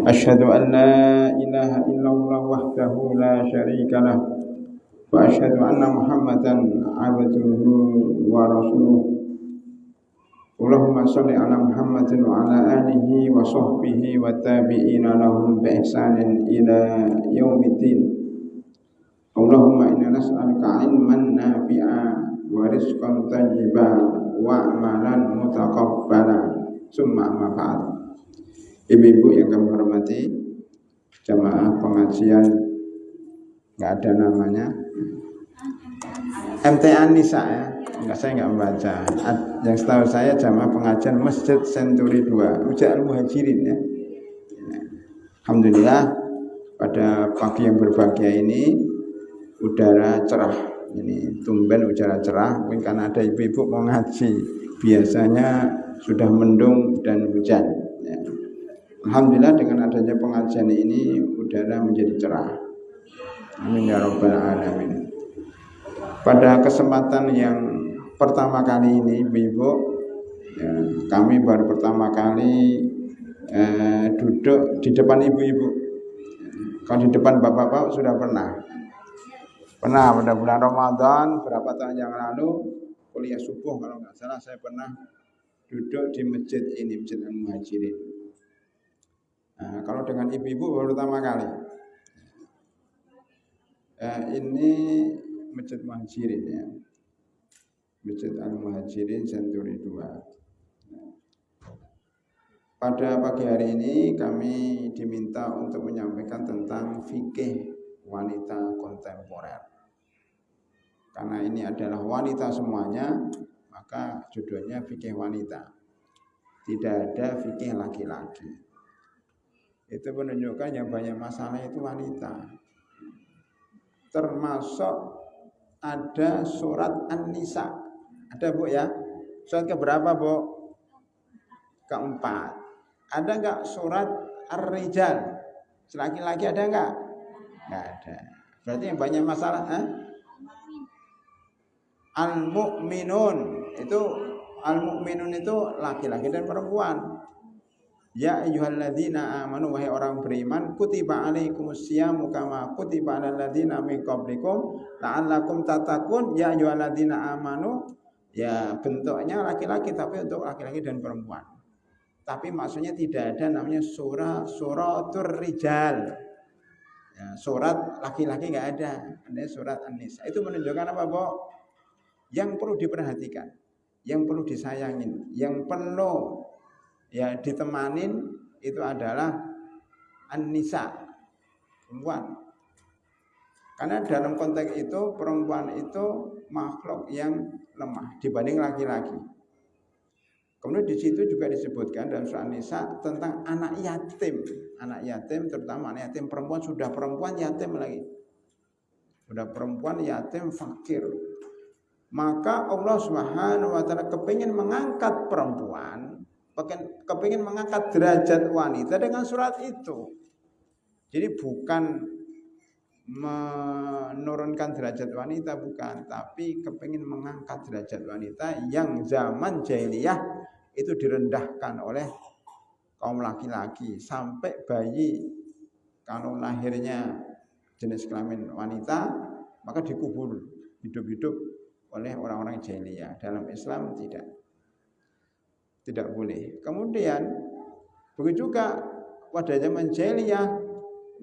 أشهد أن لا إله إلا الله وحده لا شريك له وأشهد أن محمدا عبده ورسوله اللهم صل على محمد وعلى آله وصحبه والتابعين لهم بإحسان إلى يوم الدين اللهم إنا نسألك علما نافعا ورزقا طيبا وعملا متقبلا ثم أما بعد. Ibu-ibu yang kami hormati, jamaah pengajian nggak ada namanya MTA Nisa ya, saya nggak membaca. Yang setahu saya jamaah pengajian Masjid Century 2 Masjid Al-Muhajirin ya. Alhamdulillah pada pagi yang berbahagia ini udara cerah. Ini tumben udara cerah, mungkin karena ada ibu-ibu mau ngaji. Biasanya sudah mendung dan hujan. Ya. Alhamdulillah dengan adanya pengajian ini udara menjadi cerah. Amin ya rabbal alamin. Pada kesempatan yang pertama kali ini ibu-ibu ya, kami baru pertama kali duduk di depan ibu-ibu. Kalau di depan bapak-bapak sudah pernah pada bulan Ramadan berapa tahun yang lalu kuliah subuh kalau nggak salah saya pernah duduk di masjid ini, Masjid Al-Muhajirin. Nah, kalau dengan ibu-ibu baru pertama kali. Ini Masjid Muhajirin ya. Masjid Al-Muhajirin Century 2. Pada pagi hari ini kami diminta untuk menyampaikan tentang fikih wanita kontemporer. Karena ini adalah wanita semuanya, maka judulnya fikih wanita. Tidak ada fikih laki-laki. Itu menunjukkan yang banyak masalah itu wanita. Termasuk ada surat An-Nisa. Ada Bu ya? Surat keberapa Bu? Keempat. Ada enggak surat Ar-Rijal? Laki-laki ada enggak? Enggak ada. Berarti yang banyak masalah Al-Mu'minun itu laki-laki dan perempuan. Ya ayyuhalladzina amanu wahai orang beriman kutiba alaikumusyamu kama kutiba alal ladzina min qablikum la'allakum tattaqun. Ya ayyuhalladzina amanu ya bentuknya laki-laki tapi untuk laki-laki dan perempuan. Tapi maksudnya tidak ada namanya suratur rijal. Ya, surat laki-laki enggak ada. Ada surat An-Nisa. Itu menunjukkan apa, Bu? Yang perlu diperhatikan, yang perlu disayangin, yang perlu ya ditemanin itu adalah An-Nisa, perempuan. Karena dalam konteks itu perempuan itu makhluk yang lemah dibanding laki-laki. Kemudian di situ juga disebutkan dalam surah An-Nisa tentang anak yatim terutama anak yatim perempuan, sudah perempuan yatim lagi. Sudah perempuan yatim fakir. Maka Allah Subhanahu wa taala kepingin mengangkat perempuan, kepingin mengangkat derajat wanita dengan surat itu. Jadi bukan menurunkan derajat wanita, bukan, tapi kepingin mengangkat derajat wanita yang zaman jahiliyah itu direndahkan oleh kaum laki-laki sampai bayi kalau lahirnya jenis kelamin wanita maka dikubur hidup-hidup oleh orang-orang jahiliyah. Dalam Islam tidak boleh. Kemudian begitu juga pada zaman jahiliyah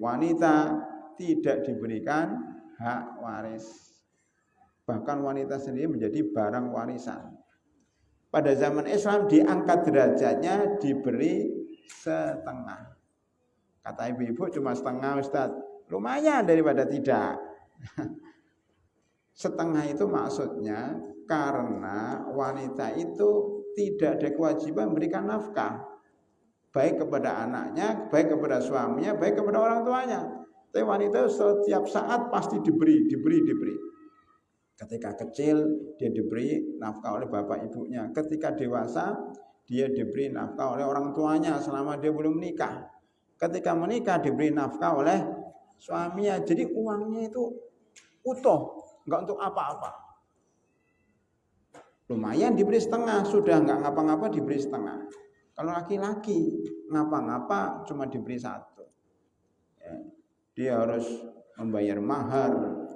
wanita tidak diberikan hak waris. Bahkan wanita sendiri menjadi barang warisan. Pada zaman Islam diangkat derajatnya, diberi setengah. Kata ibu-ibu cuma setengah Ustaz. Lumayan daripada tidak. Setengah itu maksudnya karena wanita itu tidak ada kewajiban memberikan nafkah, baik kepada anaknya, baik kepada suaminya, baik kepada orang tuanya. Tapi wanita setiap saat pasti diberi. Ketika kecil dia diberi nafkah oleh bapak ibunya. Ketika dewasa dia diberi nafkah oleh orang tuanya selama dia belum menikah. Ketika menikah diberi nafkah oleh suaminya. Jadi uangnya itu utuh. Enggak untuk apa-apa. Lumayan diberi setengah, sudah enggak ngapa-ngapa diberi setengah. Kalau laki-laki ngapa-ngapa cuma diberi satu. Ya. Dia harus membayar mahar,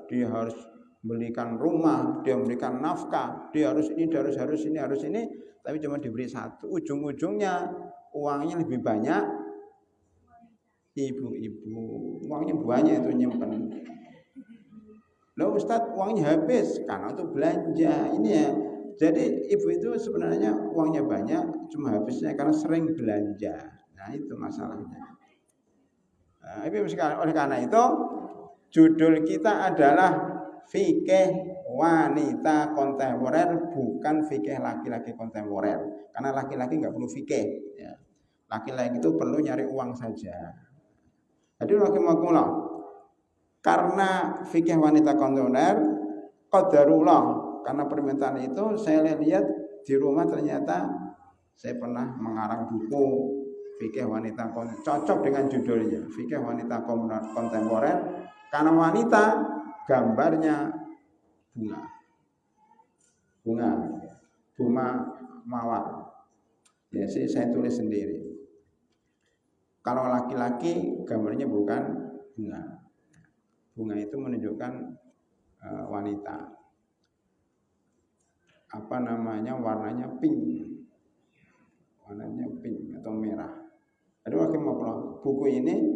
dia harus belikan rumah, dia memberikan nafkah, dia harus ini, harus ini, tapi cuma diberi satu. Ujung-ujungnya uangnya lebih banyak, ibu-ibu uangnya banyak itu nyimpen. Loh Ustadz, uangnya habis karena itu belanja ini ya. Jadi ibu itu sebenarnya uangnya banyak, cuma habisnya karena sering belanja. Nah itu masalahnya. Nah, oleh karena itu judul kita adalah fikih wanita kontemporer, bukan fikih laki-laki kontemporer. Karena laki-laki nggak perlu fikih. Ya. Laki-laki itu perlu nyari uang saja. Jadi rahimakumullah, karena fikih wanita kontemporer, qadarullah, karena permintaan itu saya lihat di rumah ternyata saya pernah mengarang buku fikih wanita cocok dengan judulnya fikih wanita kontemporer, karena wanita gambarnya bunga mawar. Ya sih saya tulis sendiri. Kalau laki-laki gambarnya bukan bunga. Bunga itu menunjukkan wanita. Apa namanya, warnanya pink. Warnanya pink atau merah. Aduh, buku ini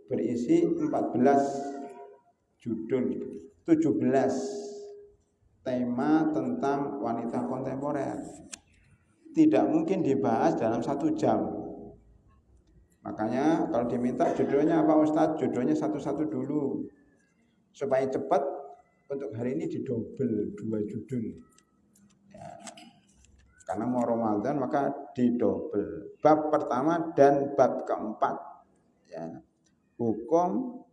berisi 14 judul, 17 tema tentang wanita kontemporer. Tidak mungkin dibahas dalam 1 jam. Makanya kalau diminta judulnya apa Ustadz, judulnya satu-satu dulu. Supaya cepat, untuk hari ini didobel 2 judul. Ya. Karena mau Ramadan maka didobel. Bab pertama dan bab keempat. Ya. Hukum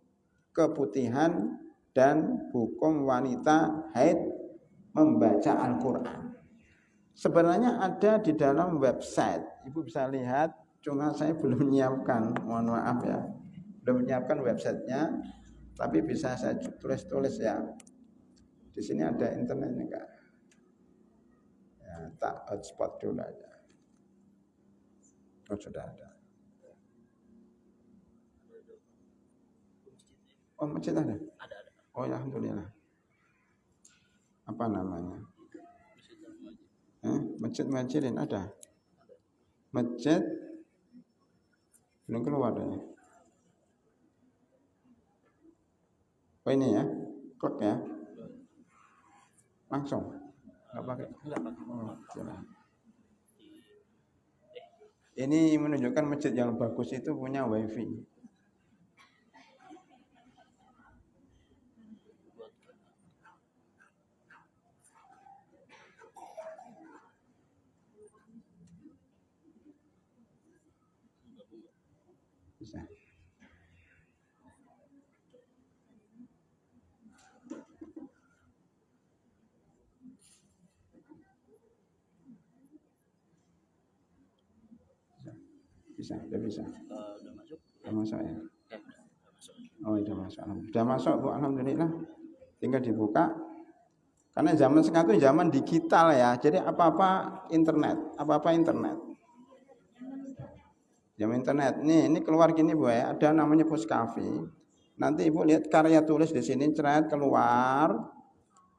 keputihan dan hukum wanita haid membaca Al-Quran. Sebenarnya ada di dalam website. Ibu bisa lihat, cuma saya belum menyiapkan. Mohon maaf ya. Belum menyiapkan websitenya. Tapi bisa saya tulis-tulis ya. Di sini ada internetnya enggak? Ya, tak hotspot dulu aja. Oh sudah ada. Oh masjid ada? Ada. Oh ya, alhamdulillah. Apa namanya? Masjid ada. Masjid belum keluar ya. Oh ini ya, klik ya, langsung, nggak pakai. Oh, ini menunjukkan masjid yang bagus itu punya wifi. Bisa. Udah bisa. Udah masuk? Udah masuk ya? Oh, udah masuk. Udah masuk, Bu. Alhamdulillah. Tinggal dibuka. Karena zaman sekarang itu zaman digital ya. Jadi apa-apa internet. Zaman internet. Ini keluar gini, Bu ya. Ada namanya Puskafi. Nanti Ibu lihat karya tulis di sini, ceret keluar.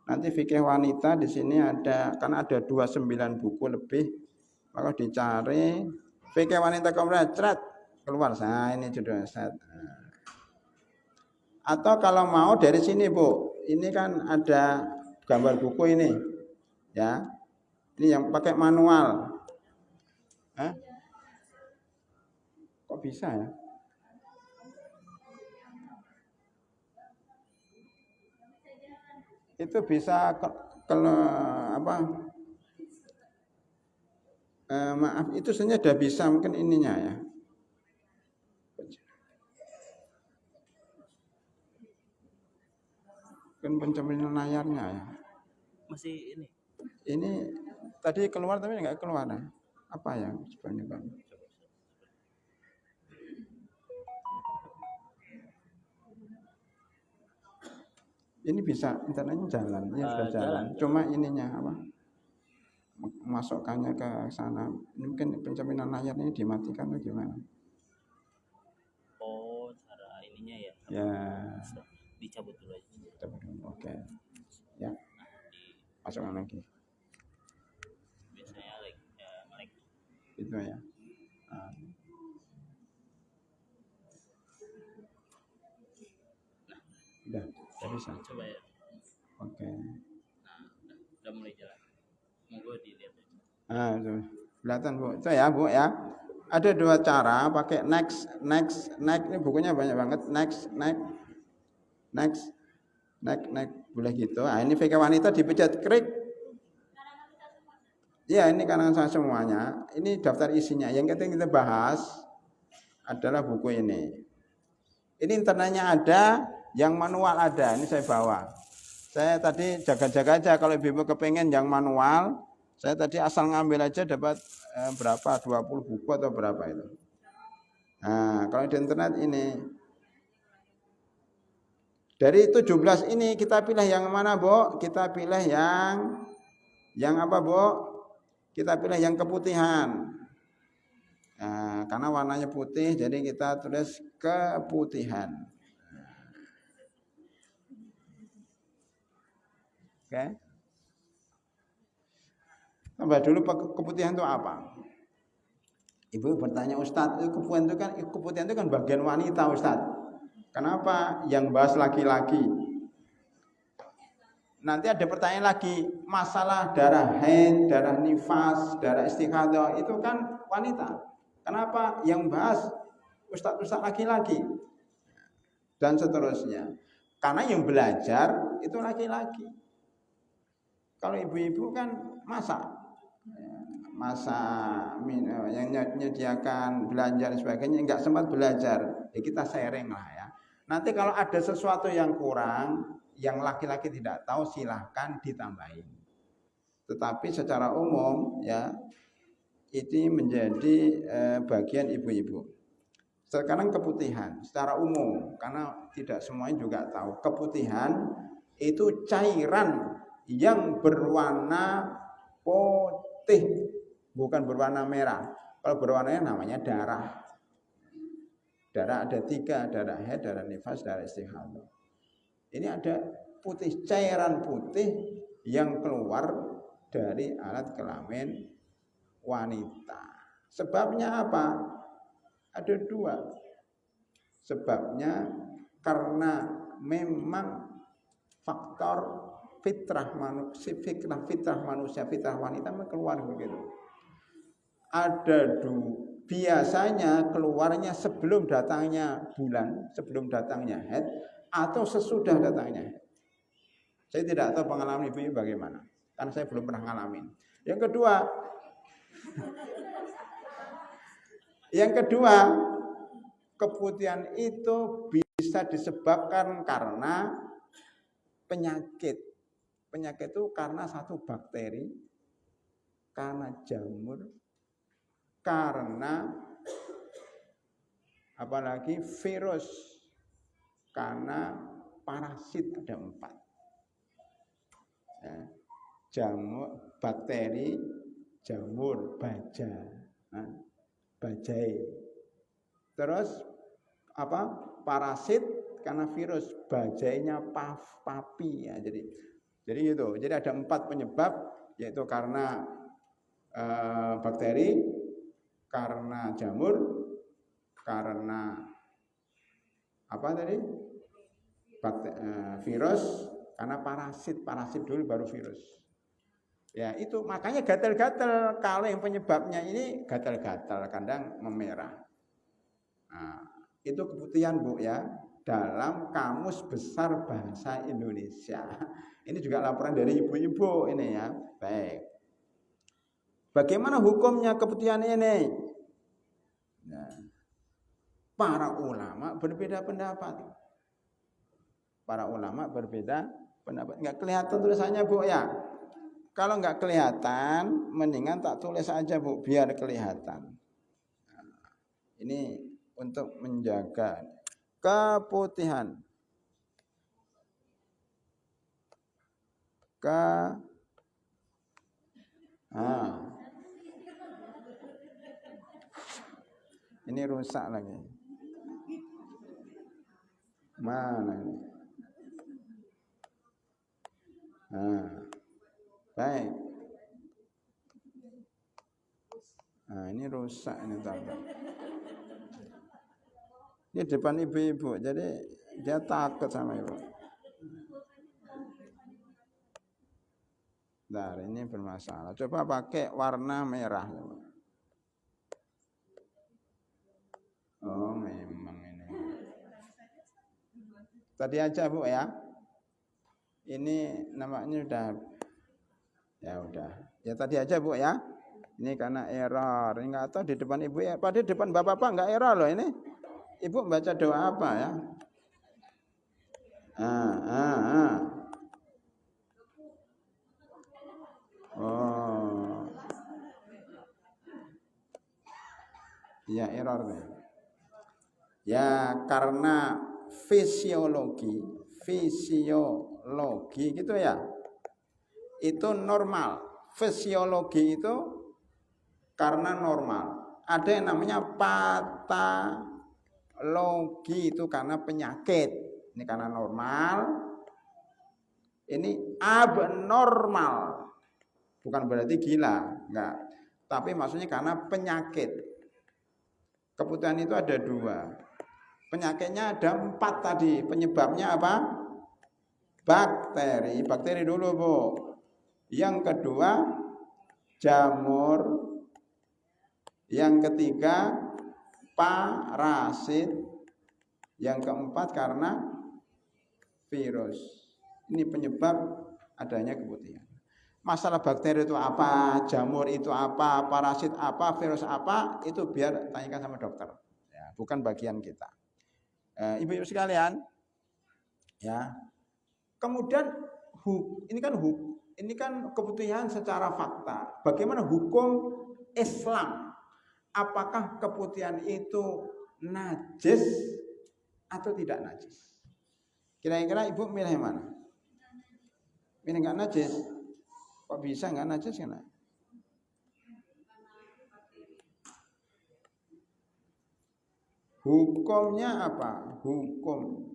Nanti fikih wanita di sini ada, kan ada 29 buku lebih. Maka dicari fikih wanita kontemporer, ceret keluar. Nah, ini judulnya set. Atau kalau mau dari sini, Bu. Ini kan ada gambar buku ini. Ya. Ini yang pakai manual. Hah? Kok bisa ya? Itu bisa maaf, itu sebenarnya sudah bisa, mungkin ininya ya. Kan pencemplung layarnya ya. Masih ini. Ini tadi keluar tapi nggak keluar. Apa ya sebenarnya Bang? Ini bisa, internetnya jalan, ya sudah jalan. Cuma ininya apa? memasukkannya ke sana. Ini mungkin pencerminan layar ini dimatikan atau gimana? Oh, cara ininya ya. Ya. Dicabut dulu aja. Oke. Ya. Masukkan lagi. Biasanya like Itu ya. Udah bisa. Coba ya. Oke. Nah, udah mulai jalan. Monggo dilihat. Itu. Kelihatan Bu. Itu ya Bu ya. Ada dua cara pakai next. Ini bukunya banyak banget. Next. Boleh gitu. Nah, ini VK wanita dipencet klik. Ya, ini karangan saya semuanya. Ini daftar isinya. Yang kita bahas adalah buku ini. Ini internetnya ada, yang manual ada. Ini saya bawa. Saya tadi jaga-jaga aja kalau ibu kepengen yang manual. Saya tadi asal ngambil aja dapat berapa? 20 buku atau berapa itu. Nah, kalau di internet ini. Dari 17 ini kita pilih yang mana, Bu? Kita pilih yang apa, Bu? Kita pilih yang keputihan. Nah, karena warnanya putih, jadi kita tulis keputihan. Oke. Tambah dulu keputihan itu apa? Ibu bertanya, Ustadz, keputihan itu kan bagian wanita, Ustadz. Kenapa yang bahas laki-laki? Nanti ada pertanyaan lagi, masalah darah haid, darah nifas, darah istihadah itu kan wanita. Kenapa yang bahas ustadz laki-laki? Dan seterusnya. Karena yang belajar itu laki-laki. Kalau ibu-ibu kan masak yang menyediakan belanja dan sebagainya nggak sempat belajar. Ya kita sharing lah ya. Nanti kalau ada sesuatu yang kurang, yang laki-laki tidak tahu silahkan ditambahin. Tetapi secara umum ya ini menjadi bagian ibu-ibu. Sekarang keputihan secara umum karena tidak semuanya juga tahu. Keputihan itu cairan yang berwarna putih, bukan berwarna merah. Kalau berwarnanya namanya darah. Darah ada 3, darah haid, darah nifas, darah istihadah. Ini ada putih, cairan putih yang keluar dari alat kelamin wanita. Sebabnya apa? Ada 2. Sebabnya karena memang faktor fitrah manusia, fitrah wanita keluar begitu. Ada biasanya keluarnya sebelum datangnya bulan, sebelum datangnya haid atau sesudah datangnya haid. Saya tidak tahu pengalaman ibu bagaimana, karena saya belum pernah ngalamin. Yang kedua, keputihan itu bisa disebabkan karena penyakit. Penyakit itu karena satu bakteri, karena jamur, karena apalagi virus, karena parasit ada 4. Ya, jamur, bakteri, jamur, baja, bajai. Terus apa? Parasit karena virus, bajainya papi ya. Jadi itu. Jadi ada 4 penyebab, yaitu karena bakteri, karena jamur, karena apa tadi? Virus, karena parasit dulu baru virus. Ya itu makanya gatal-gatal. Kalau yang penyebabnya ini gatal-gatal, kadang memerah. Nah, itu keputihan Bu ya. Dalam Kamus Besar Bahasa Indonesia. Ini juga laporan dari ibu-ibu ini ya. Baik. Bagaimana hukumnya keputihan ini? Nah, para ulama berbeda pendapat. Para ulama berbeda pendapat. Nggak kelihatan tulisannya Bu ya. Kalau nggak kelihatan, mendingan tak tulis aja Bu, biar kelihatan. Nah, ini untuk menjaga keputihan. Ah. Ini rusak lagi. Mana ini? Baik. Ini rusak ini tambah. Ini depan ibu-ibu, jadi dia takut sama ibu. Nah, ini bermasalah. Coba pakai warna merah. Oh, memang ini. Tadi aja Bu ya. Ini namanya udah. Ya udah. Ya tadi aja Bu ya. Ini karena error. Ini enggak tahu di depan ibu ya. Padahal di depan bapak-bapak enggak error loh ini. Ibu baca doa apa ya? Oh. Ya error nih. Ya karena fisiologi gitu ya. Itu normal. Fisiologi itu karena normal. Ada yang namanya patologi itu karena penyakit. Ini karena normal. Ini abnormal. Bukan berarti gila, enggak. Tapi maksudnya karena penyakit. Kebutuhan itu ada 2. Penyakitnya ada 4 tadi. Penyebabnya apa? Bakteri. Bakteri dulu Bu. Yang kedua jamur. Yang ketiga parasit. Yang keempat karena virus. Ini penyebab adanya keputihan. Masalah bakteri itu apa, jamur itu apa, parasit apa, virus apa, itu biar tanyakan sama dokter. Ya, bukan bagian kita. Ibu-ibu sekalian, ya. Kemudian ini kan keputihan secara fakta. Bagaimana hukum Islam? Apakah keputihan itu najis atau tidak najis? Kira-kira ibu milih yang mana? Milih nggak najis? Kok bisa nggak najis kan? Hukumnya apa? Hukum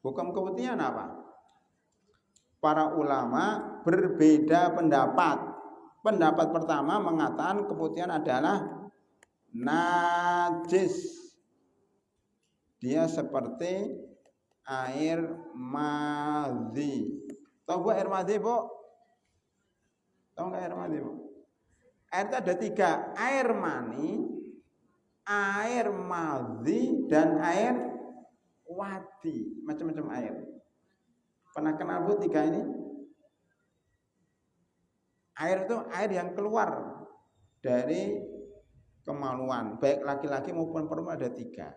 keputihan apa? Para ulama berbeda pendapat. Pendapat pertama mengatakan keputihan adalah najis. Dia seperti air madhi. Tahu Bu air madhi Bu? Tahu nggak air madhi Bu? Air itu ada 3, air mani, air madhi, dan air wadi. Macam-macam air. Pernah kenal Bu 3 ini? Air itu air yang keluar dari kemaluan, baik laki-laki maupun perempuan ada 3.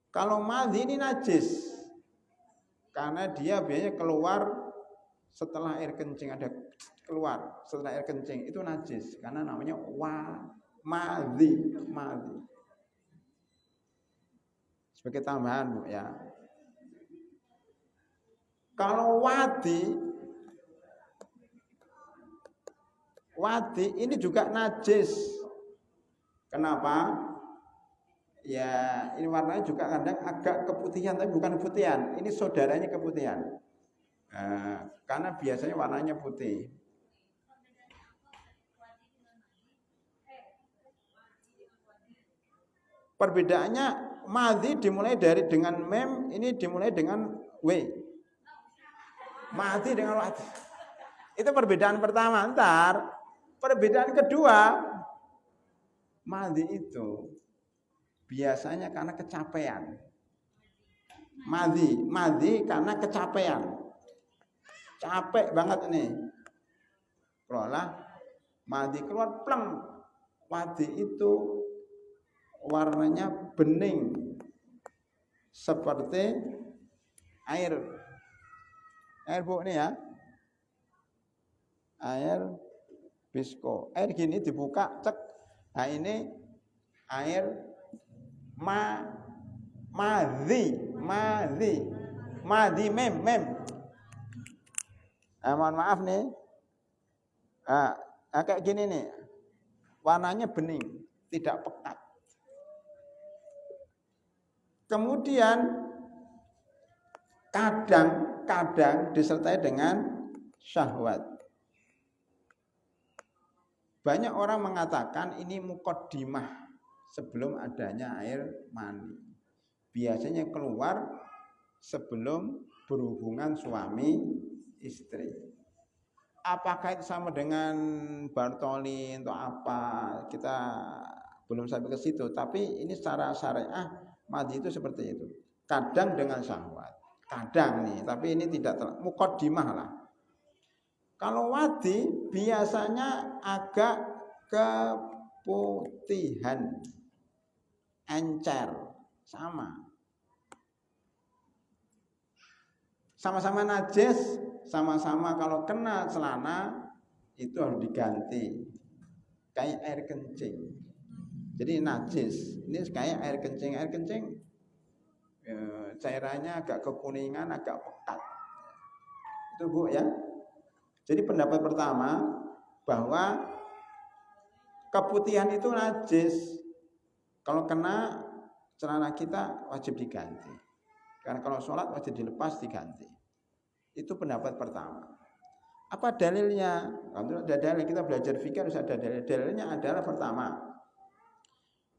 Kalau madhi ini najis. Karena dia biasanya keluar setelah air kencing, ada keluar setelah air kencing, itu najis karena namanya madhi. Sebagai tambahan Bu ya. Kalau wadi ini juga najis. Kenapa? Ya ini warnanya juga kadang agak keputihan, tapi bukan keputihan. Ini saudaranya keputihan. Karena biasanya warnanya putih. Perbedaannya madhi dimulai dengan mem, ini dimulai dengan w. Madhi dengan wadi. Itu perbedaan pertama. Ntar perbedaan kedua, madhi itu biasanya karena kecapean. Madhi karena kecapean. Capek banget nih. Keluarlah madhi, keluar pleng. Wadi itu warnanya bening seperti air Bu ini ya. Air bisko. Air gini dibuka, cek. Nah ini air madhi mem. Mohon maaf nih. Kayak gini nih. Warnanya bening, tidak pekat. Kemudian kadang disertai dengan syahwat. Banyak orang mengatakan ini muqaddimah sebelum adanya air mani. Biasanya keluar sebelum berhubungan suami istri. Apakah itu sama dengan Bartolin atau apa? Kita belum sampai ke situ. Tapi ini secara syariah madi itu seperti itu. Kadang dengan syahwat, kadang nih. Tapi ini tidak muqaddimah lah. Kalau wadi biasanya agak keputihan, encer, sama-sama najis, sama-sama kalau kena celana itu harus diganti kayak air kencing. Jadi najis, ini kayak air kencing cairannya agak kekuningan, agak pekat. Itu Bu ya. Jadi pendapat pertama bahwa keputihan itu najis. Kalau kena celana kita wajib diganti. Karena kalau sholat wajib dilepas diganti. Itu pendapat pertama. Apa dalilnya? Kalau ada dalil, kita belajar fikih harus ada dalil. Dalilnya adalah pertama,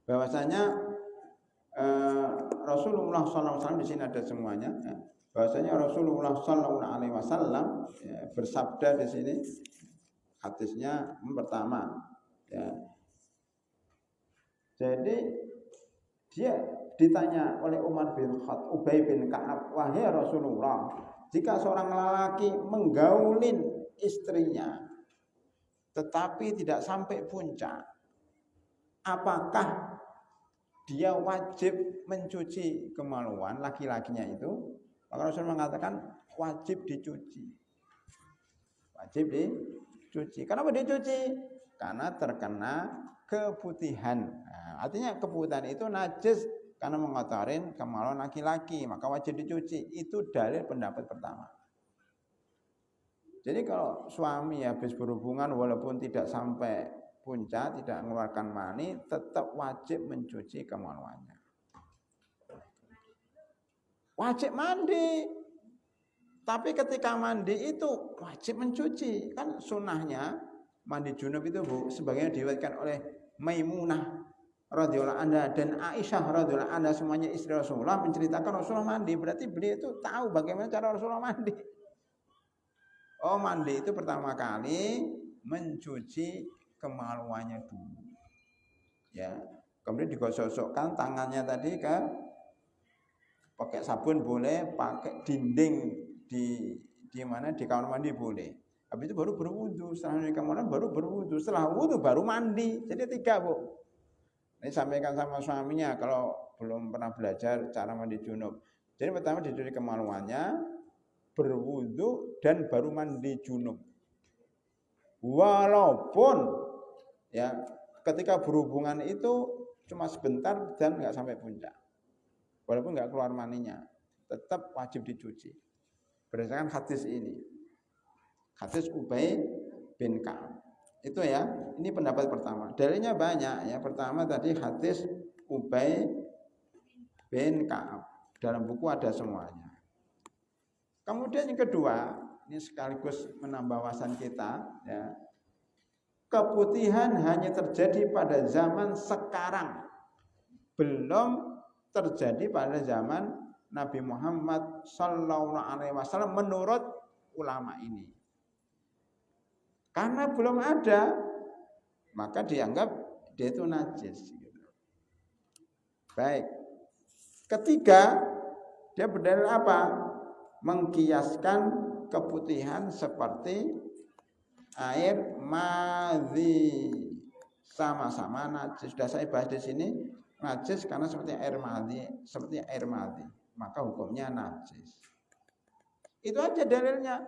bahwasanya Rasulullah SAW di sini ada semuanya. Bahwasanya Rasulullah SAW bersabda di sini, hadisnya pertama. Ya. Jadi dia ditanya oleh Ubay bin Ka'ab, wahai Rasulullah, jika seorang lelaki menggaulin istrinya tetapi tidak sampai puncak, apakah dia wajib mencuci kemaluan laki-lakinya itu? Maka Rasul mengatakan wajib dicuci. Wajib dicuci. Kenapa dicuci? Karena terkena keputihan. Nah, artinya keputihan itu najis karena mengotorin kemaluan laki-laki, maka wajib dicuci. Itu dalil pendapat pertama. Jadi kalau suami habis berhubungan walaupun tidak sampai puncak, tidak mengeluarkan mani, tetap wajib mencuci kemaluannya. Wajib mandi. Tapi ketika mandi itu wajib mencuci. Kan sunnahnya mandi junub itu Bu, sebagaimana diriwayatkan oleh Maimunah radhiyallahu anha dan Aisyah radhiyallahu anha, semuanya istri Rasulullah, menceritakan Rasulullah mandi. Berarti beliau itu tahu bagaimana cara Rasulullah mandi. Oh, mandi itu pertama kali mencuci kemaluannya dulu. Ya. Kemudian digosok-gosokkan tangannya tadi ke pakai sabun boleh, pakai dinding di mana di kamar mandi boleh. Habis itu baru berwudu, setelah kamar mandi baru berwudu, setelah wudu baru mandi. Jadi 3 Bu. Ini sampaikan sama suaminya kalau belum pernah belajar cara mandi junub. Jadi pertama dicuci kemaluannya, berwudu dan baru mandi junub. Walaupun ya ketika berhubungan itu cuma sebentar dan nggak sampai puncak. Walaupun nggak keluar maninya, tetap wajib dicuci. Berdasarkan hadis ini, hadis Ubay bin Ka'ab. Itu ya, ini pendapat pertama. Dalilnya banyak ya. Pertama tadi hadis Ubay bin Ka'ab. Dalam buku ada semuanya. Kemudian yang kedua, ini sekaligus menambah wawasan kita ya. Keputihan hanya terjadi pada zaman sekarang. Belum terjadi pada zaman Nabi Muhammad sallallahu alaihi wasallam menurut ulama ini. Karena belum ada, maka dianggap dia itu najis. Baik. Ketiga, dia berdalil apa? Mengkiaskan keputihan seperti air madhi, sama-sama najis. Sudah saya bahas di sini, najis karena seperti air madhi, maka hukumnya najis. Itu aja dalilnya,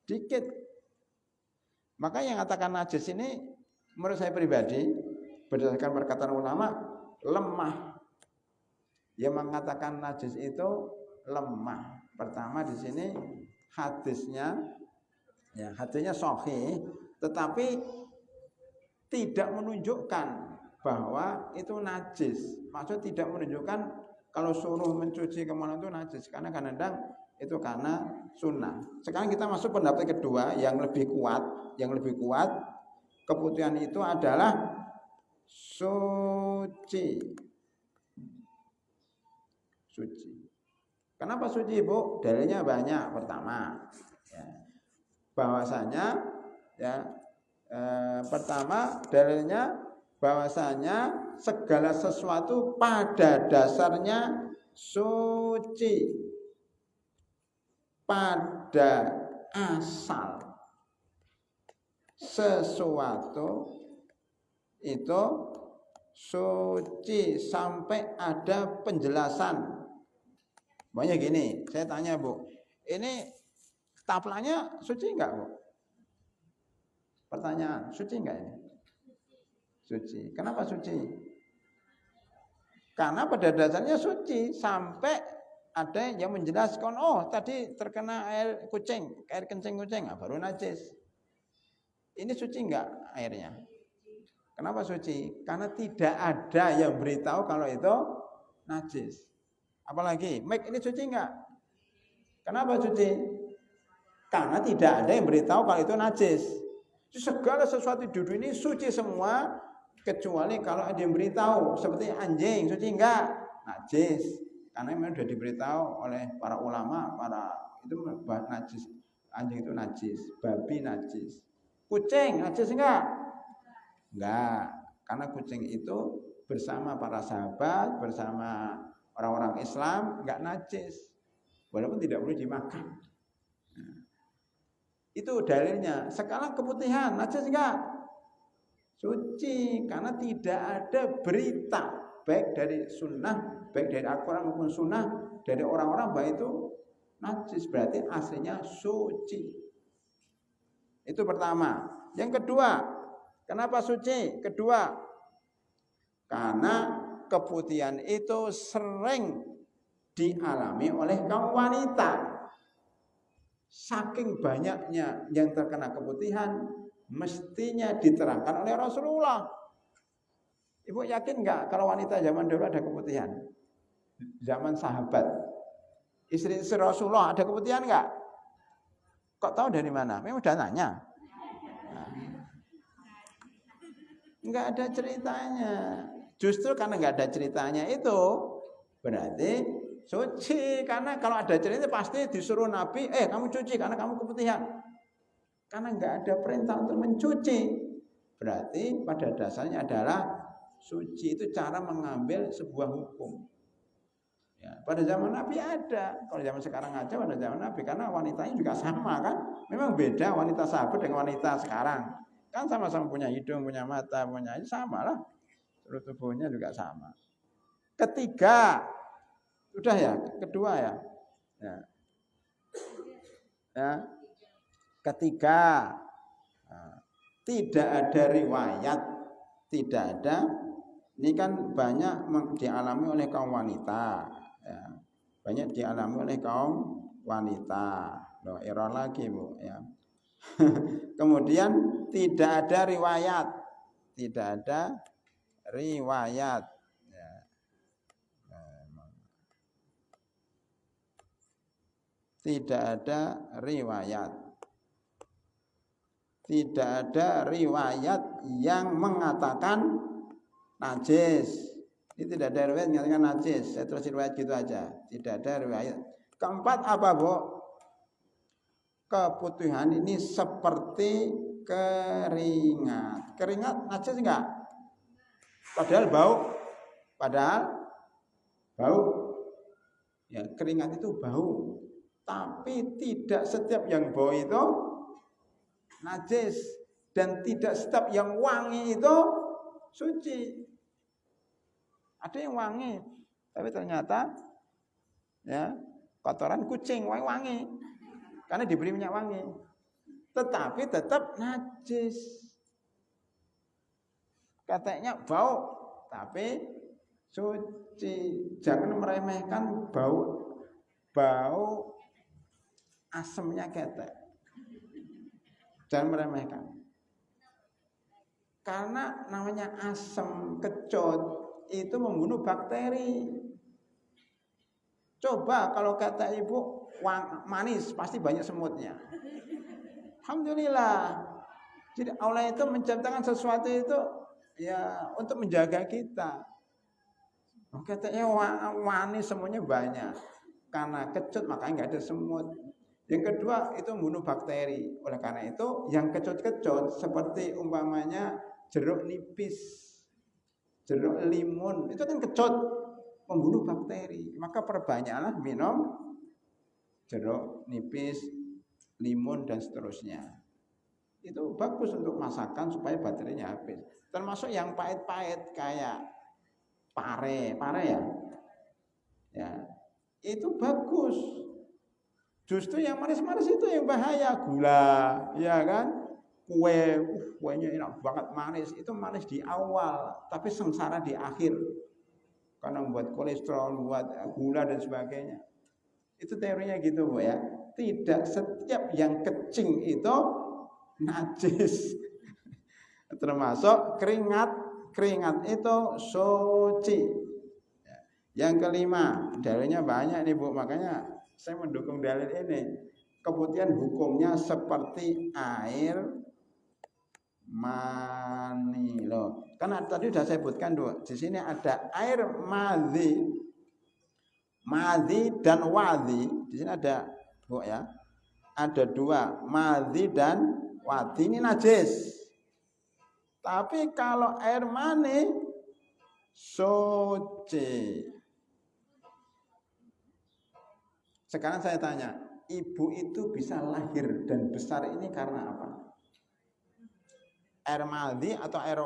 dikit. Maka yang katakan najis ini menurut saya pribadi berdasarkan perkataan ulama lemah. Yang mengatakan najis itu lemah. Pertama di sini hadisnya Ya, hadisnya sahih, tetapi tidak menunjukkan bahwa itu najis. Maksud tidak menunjukkan kalau suruh mencuci kemana itu najis, karena kadang-kadang itu karena sunnah. Sekarang kita masuk pendapat kedua yang lebih kuat. Yang lebih kuat, keputihan itu adalah suci. Suci. Kenapa suci, Bu? Dalilnya banyak. Pertama, ya, bahwasanya ya, pertama dalilnya bahwasanya segala sesuatu pada dasarnya suci. Pada asal sesuatu itu suci sampai ada penjelasan. Banyak gini, saya tanya Bu, ini taplanya suci enggak Bu? Pertanyaan, suci enggak ini? Suci. Kenapa suci? Karena pada dasarnya suci sampai ada yang menjelaskan, oh tadi terkena air kucing, air kencing kucing, baru najis. Ini suci enggak airnya? Kenapa suci? Karena tidak ada yang beritahu kalau itu najis. Apalagi, Mike ini suci enggak? Kenapa suci? Karena tidak ada yang beritahu kalau itu najis. Segala sesuatu di dunia ini suci semua, kecuali kalau ada yang beritahu. Seperti anjing, suci enggak? Najis. Karena memang sudah diberitahu oleh para ulama, itu najis. Anjing itu najis, babi najis. Kucing najis enggak? Enggak. Karena kucing itu bersama para sahabat, bersama orang-orang Islam enggak najis. Walaupun tidak boleh dimakan. Nah, itu dalilnya. Sekarang keputihan najis enggak? Suci, karena tidak ada berita baik dari sunnah, baik dari Al-Quran maupun sunnah dari orang-orang bahwa itu najis, berarti aslinya suci. Itu pertama. Yang kedua, kenapa suci? Kedua, karena keputihan itu sering dialami oleh kaum wanita. Saking banyaknya yang terkena keputihan, mestinya diterangkan oleh Rasulullah. Ibu yakin nggak kalau wanita zaman dulu ada keputihan? Zaman sahabat, istri Rasulullah ada keputihan nggak? Kok tahu dari mana? Memang udah nanya. Nggak ada ceritanya. Justru karena nggak ada ceritanya itu berarti suci. Karena kalau ada cerita pasti disuruh Nabi, kamu cuci karena kamu keputihan. Karena nggak ada perintah untuk mencuci, berarti pada dasarnya adalah suci. Itu cara mengambil sebuah hukum. Ya, pada zaman Nabi ada, kalau zaman sekarang aja pada zaman Nabi, karena wanitanya juga sama kan. Memang beda wanita sahabat dengan wanita sekarang. Kan sama-sama punya hidung, punya mata, punya sama lah. Seluruh tubuhnya juga sama. Ketiga, sudah ya, kedua ya. Ya. Ketiga, tidak ada riwayat, tidak ada. Ini kan banyak dialami oleh kaum wanita, ya. Banyak dialami oleh kaum wanita. Loh, error lagi Bu, ya. Kemudian tidak ada riwayat, tidak ada riwayat. Ya. Tidak ada riwayat. Tidak ada riwayat yang mengatakan najis. Ini tidak ada riwayat yang mengatakan najis. Saya terus riwayat gitu aja. Tidak ada riwayat. Keempat apa, Bu? Keputihan ini seperti keringat. Keringat najis enggak? Padahal bau. Ya, keringat itu bau. Tapi tidak setiap yang bau itu najis, dan tidak setiap yang wangi itu suci. Ada yang wangi, tapi ternyata ya kotoran kucing wangi, karena diberi minyak wangi, tetapi tetap najis. Katanya bau, tapi suci. Jangan meremehkan bau asemnya ketek. Jangan meremehkan. Karena namanya asam kecut itu membunuh bakteri. Coba kalau kata ibu manis pasti banyak semutnya. Alhamdulillah. Jadi Allah itu menciptakan sesuatu itu ya untuk menjaga kita. Katanya manis semuanya banyak. Karena kecut makanya nggak ada semut. Yang kedua itu membunuh bakteri. Oleh karena itu yang kecut-kecut seperti umpamanya jeruk nipis, jeruk limun, itu kan kecut, membunuh bakteri. Maka perbanyaklah minum jeruk nipis, limun dan seterusnya. Itu bagus untuk masakan supaya baterainya habis. Termasuk yang pahit-pahit kayak pare ya. Ya. Itu bagus. Justru yang manis-manis itu yang bahaya, gula, ya kan? Kuenya enak banget manis. Itu manis di awal, tapi sengsara di akhir. Karena membuat kolesterol, membuat gula dan sebagainya. Itu teorinya gitu, Bu ya. Tidak setiap yang kecing itu najis. Termasuk keringat itu suci. Yang kelima, dalilnya banyak nih Bu, makanya saya mendukung dalil ini. Kemudian hukumnya seperti air mani loh. Karena tadi sudah saya sebutkan dulu. Di sini ada air madhi dan wadhi. Di sini ada Bu ya. Ada dua, madhi dan wadhi, ini najis. Tapi kalau air mani suci. Sekarang saya tanya, ibu itu bisa lahir dan besar ini karena apa? Air madhi atau air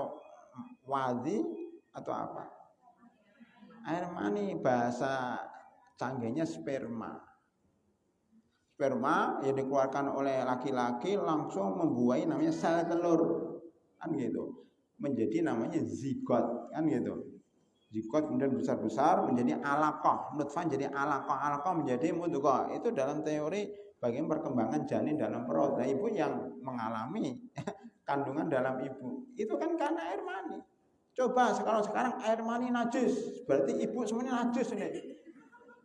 wadhi atau apa? Air mani bahasa canggihnya sperma. Sperma yang dikeluarkan oleh laki-laki langsung membuahi namanya sel telur, kan gitu. Menjadi namanya zigot, kan gitu. Zigot kemudian besar-besar menjadi alaqah, nutfah jadi alaqah menjadi mudghah. Itu dalam teori bagian perkembangan janin dalam perut. Nah, ibu yang mengalami kandungan dalam ibu itu kan karena air mani. Coba sekarang air mani najis, berarti ibu semuanya najis ini.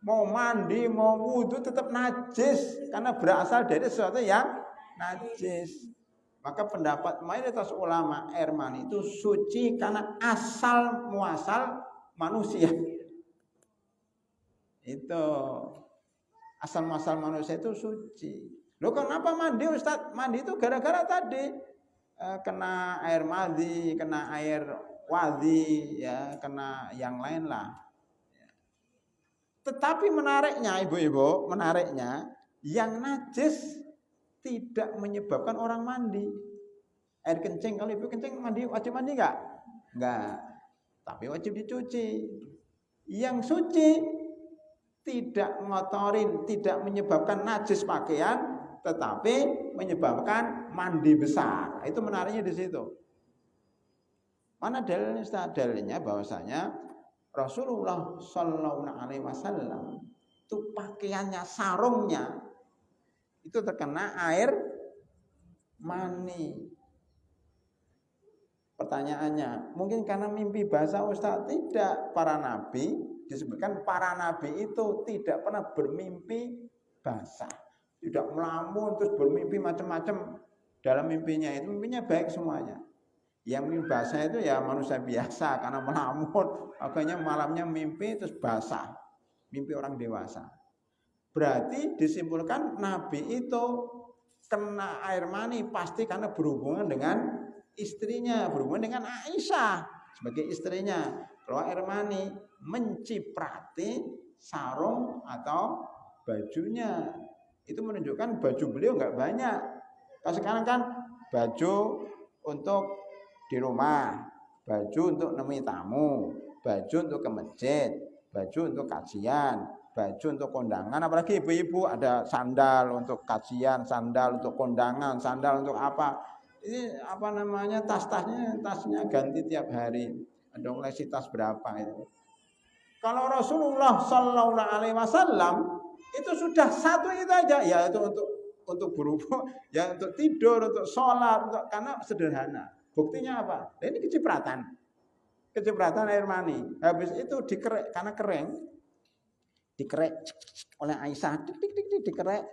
Mau mandi, mau wudhu tetap najis karena berasal dari sesuatu yang najis. Maka pendapat mayoritas ulama air mani itu suci karena asal muasal manusia. Itu asal muasal manusia itu suci. Loh kenapa mandi Ustaz? Mandi itu gara-gara tadi kena air madhi, kena air wadhi, ya, kena yang lain lah. Tetapi menariknya ibu-ibu, yang najis tidak menyebabkan orang mandi. Air kencing, kalau ibu kencing mandi, wajib mandi enggak? Enggak. Tapi wajib dicuci. Yang suci tidak ngotorin, tidak menyebabkan najis pakaian, tetapi menyebabkan mandi besar. Itu menariknya di situ. Mana dalilnya? Dalilnya bahwasanya Rasulullah Shallallahu Alaihi Wasallam itu pakaiannya, sarungnya itu terkena air mani. Pertanyaannya, mungkin karena mimpi basah Ustaz? Tidak. Para nabi, disebutkan para nabi itu tidak pernah bermimpi basah, tidak melamun terus bermimpi macam-macam dalam mimpinya. Itu mimpinya baik semuanya. Yang mimpi basah itu ya manusia biasa karena melamun, akhirnya malamnya mimpi terus basah, mimpi orang dewasa. Berarti disimpulkan Nabi itu kena air mani pasti karena berhubungan dengan istrinya, berhubungan dengan Aisyah sebagai istrinya. Kalau air mani menciprati sarung atau bajunya, itu menunjukkan baju beliau nggak banyak. Kalau sekarang kan baju untuk di rumah, baju untuk nemui tamu, baju untuk ke masjid, baju untuk kajian, baju untuk kondangan. Apalagi ibu-ibu ada sandal untuk kajian, sandal untuk kondangan, sandal untuk apa? Ini apa namanya, tasnya ganti tiap hari. Ada koleksi tas berapa itu? Kalau Rasulullah Shallallahu Alaihi Wasallam itu sudah satu itu aja, ya itu untuk untuk berwudu, ya untuk tidur, untuk sholat, karena sederhana. Buktinya apa? Nah, ini kecipratan air mani. Habis itu dikerek karena kering, dikerek oleh Aisyah, dikerek,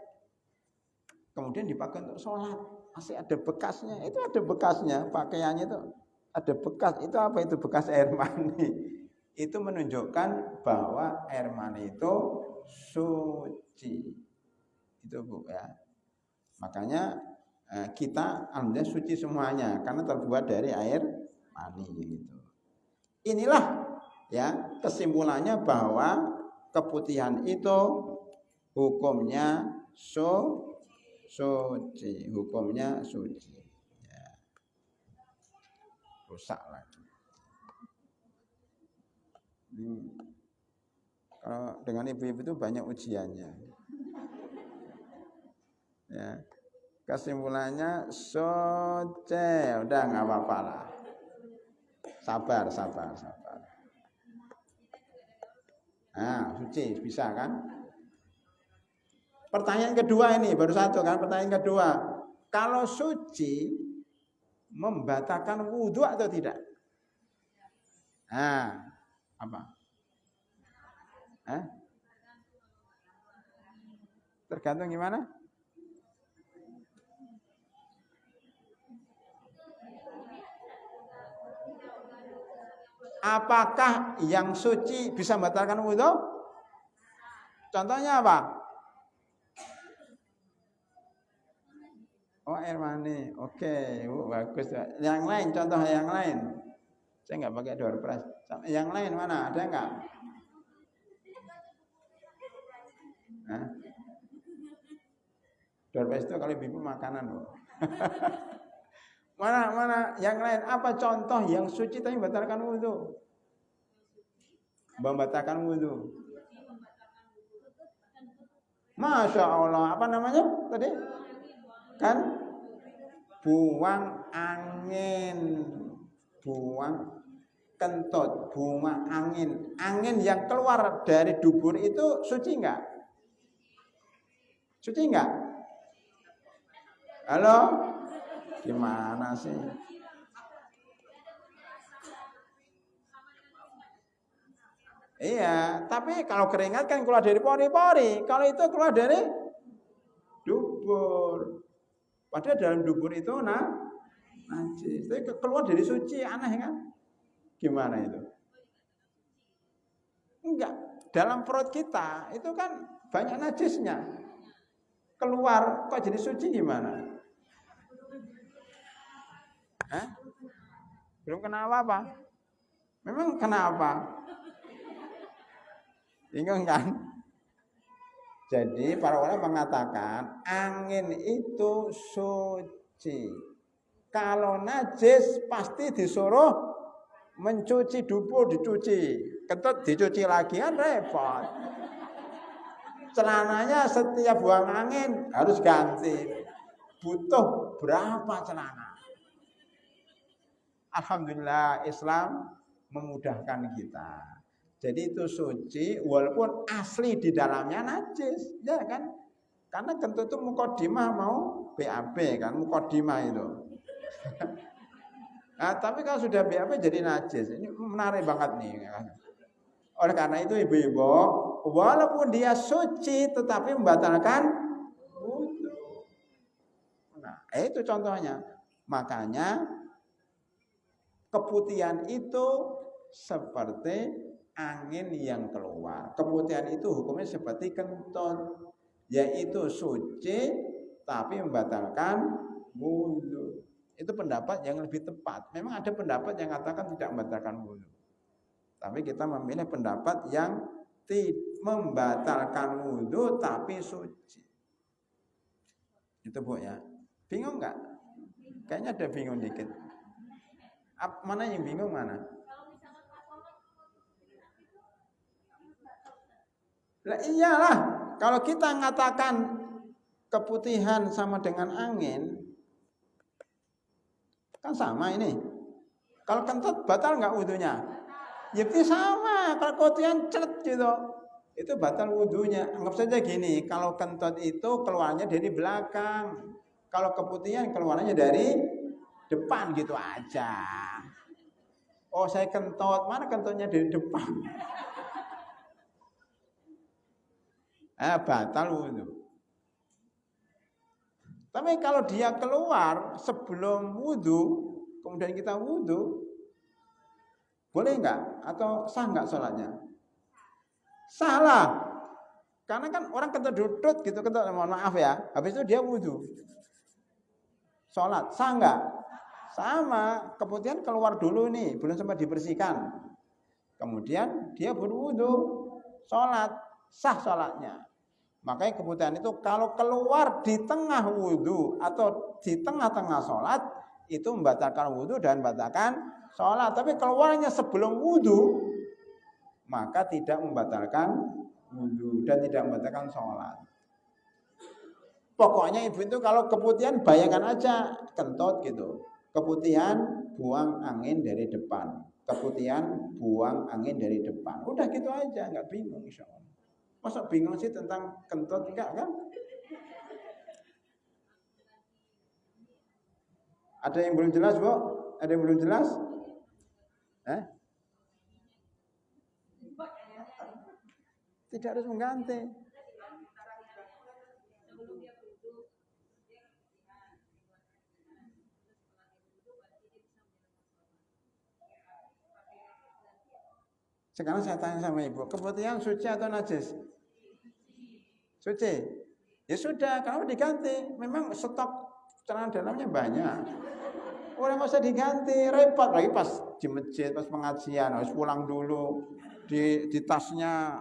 kemudian dipakai untuk sholat. Masih ada bekasnya, itu ada bekasnya, pakaiannya itu ada bekas. Itu apa itu bekas air mani? Itu menunjukkan bahwa air mani itu suci. Itu Bu ya. Makanya kita alhamdulillah suci semuanya karena terbuat dari air mani gitu. Inilah ya kesimpulannya bahwa keputihan itu hukumnya suci, hukumnya suci. Ya. Rusak lagi. Kalau dengan ibu-ibu itu banyak ujiannya. Ya. Kesimpulannya suci, udah nggak apa-apa lah. Sabar. Nah, suci bisa kan? Pertanyaan kedua ini baru satu kan? Pertanyaan kedua, kalau suci membatalkan wudhu atau tidak? Nah, apa? Tergantung gimana? Apakah yang suci bisa membatalkan wudhu? Contohnya apa? Oh, air mani. Oke, bagus. Yang lain, contoh yang lain. Saya nggak pakai door prize. Yang lain mana? Ada nggak? Door prize itu kalau ibu makanan loh. Mana yang lain? Apa contoh yang suci tapi membatalkan wudhu? Membatalkan wudhu. Masya Allah. Apa namanya tadi? Kan buang angin, buang kentut, buang angin yang keluar dari dubur itu suci enggak? Suci enggak? Halo? Gimana sih? Iya, tapi kalau keringat kan keluar dari pori-pori, kalau itu keluar dari dubur. Padahal dalam dubur itu najis. Tapi keluar dari suci, aneh kan? Gimana itu? Enggak. Dalam perut kita itu kan banyak najisnya. Keluar kok jadi suci gimana? Belum kena apa-apa? Memang kenapa? Bingung kan? Jadi para ulama mengatakan angin itu suci. Kalau najis pasti disuruh mencuci dubur, dicuci. Kentut dicuci lagi kan repot. Celananya setiap buang angin harus ganti. Butuh berapa celana? Alhamdulillah Islam memudahkan kita. Jadi itu suci walaupun asli di dalamnya najis, ya kan? Karena kentut itu mukodimah mau BAB kan, mukodimah itu. Nah, tapi kalau sudah BAB jadi najis. Ini menarik banget nih. Oleh karena itu ibu-ibu, walaupun dia suci tetapi membatalkan wudhu. Nah, itu contohnya. Makanya keputihan itu seperti angin yang keluar. Keputihan itu hukumnya seperti kentut, yaitu suci tapi membatalkan wudhu. Itu pendapat yang lebih tepat. Memang ada pendapat yang mengatakan tidak membatalkan wudhu, tapi kita memilih pendapat yang membatalkan wudhu tapi suci. Itu Bu ya. Bingung nggak? Kayaknya ada bingung dikit. Mana yang bingung mana? Lah iyalah, kalau kita mengatakan keputihan sama dengan angin, kan sama ini. Kalau kentut batal nggak wudhunya? Ya sama, kalau keputihan cet gitu. itu batal wudhunya. Anggap saja gini, kalau kentut itu keluarnya dari belakang, kalau keputihan keluarnya dari depan gitu aja. Oh saya kentut, mana kentutnya dari depan? Batal wudhu. Tapi kalau dia keluar sebelum wudhu, kemudian kita wudhu, boleh nggak? Atau sah nggak sholatnya? Salah. Karena kan orang kentut duduk gitu, kentut, mohon maaf ya. Habis itu dia wudhu. Sholat, sah nggak? Sama, kemudian keluar dulu nih, belum sempat dibersihkan. Kemudian dia berwudhu, sholat, sah sholatnya. Makanya kebutuhan itu kalau keluar di tengah wudhu atau di tengah-tengah sholat, itu membatalkan wudhu dan membatalkan sholat. Tapi keluarnya sebelum wudhu, maka tidak membatalkan wudhu dan tidak membatalkan sholat. Pokoknya ibu itu kalau keputihan bayangkan aja kentut gitu. Keputihan buang angin dari depan. Keputihan buang angin dari depan. Udah gitu aja, nggak bingung insya Allah. Masa bingung sih tentang kentut, enggak kan? Ada yang belum jelas, Bu? Ada yang belum jelas? Tidak harus mengganti. Sekarang saya tanya sama ibu, keputihan suci atau najis? Suci. Ya sudah, kalau diganti, memang stok celana dalamnya banyak. Udah nggak usah diganti, repot lagi pas di masjid, pas pengajian, harus pulang dulu. Di tasnya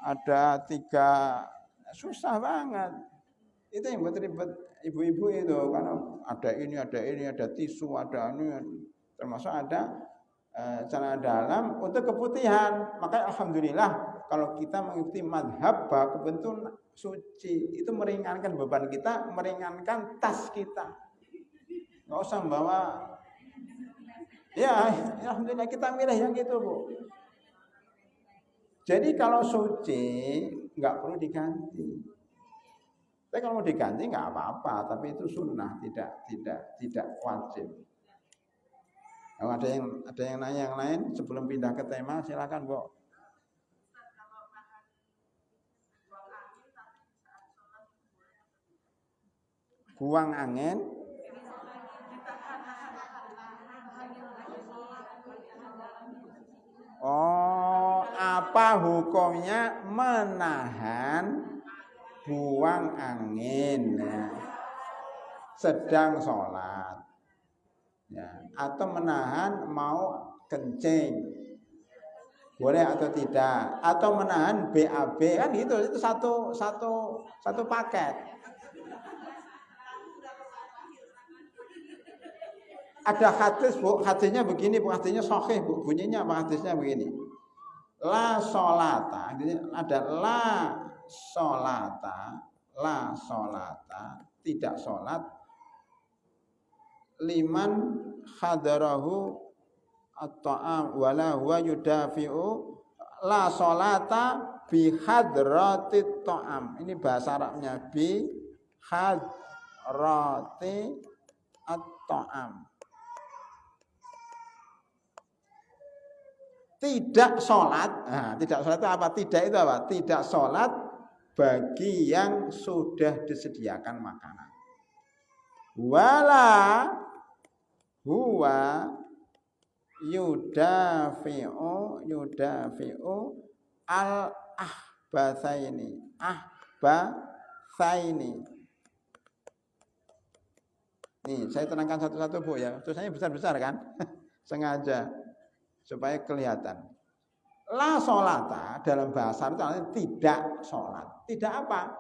ada 3, susah banget. Itu yang buat ribet ibu-ibu itu, karena ada tisu, ada ini, termasuk ada celana dalam untuk keputihan. Makanya alhamdulillah kalau kita mengikuti madhab bahwa kebentuk suci itu meringankan beban kita, meringankan tas kita. Nggak usah membawa. Ya, alhamdulillah kita milih yang gitu, Bu. Jadi kalau suci nggak perlu diganti. Tapi kalau mau diganti nggak apa-apa, tapi itu sunnah, tidak wajib. Kalau ada yang nanya yang lain sebelum pindah ke tema, silakan, Bu. Buang angin. Oh, apa hukumnya menahan buang angin sedang sholat, ya, atau menahan mau kencing, boleh atau tidak, atau menahan BAB kan gitu, itu satu paket. Ada hadis, Bu, hadisnya begini, Bu, hadisnya sahih, Bu, bunyinya apa hadisnya begini. La sholata, ada la sholata, tidak sholat liman hadarahu at-ta'am wala huwa yudafi'u la sholata bi hadratit ta'am. Ini bahasa Arabnya bi hadrati at-ta'am. Tidak sholat, tidak sholat itu apa? Tidak itu apa? Tidak sholat bagi yang sudah disediakan makanan. Wala huwa yudafi'u al-ahbatsaini. Nih, saya terangkan satu-satu, Bu, ya. Tulisannya besar-besar kan? Sengaja supaya kelihatan. La sholata dalam bahasa itu artinya tidak sholat. Tidak apa?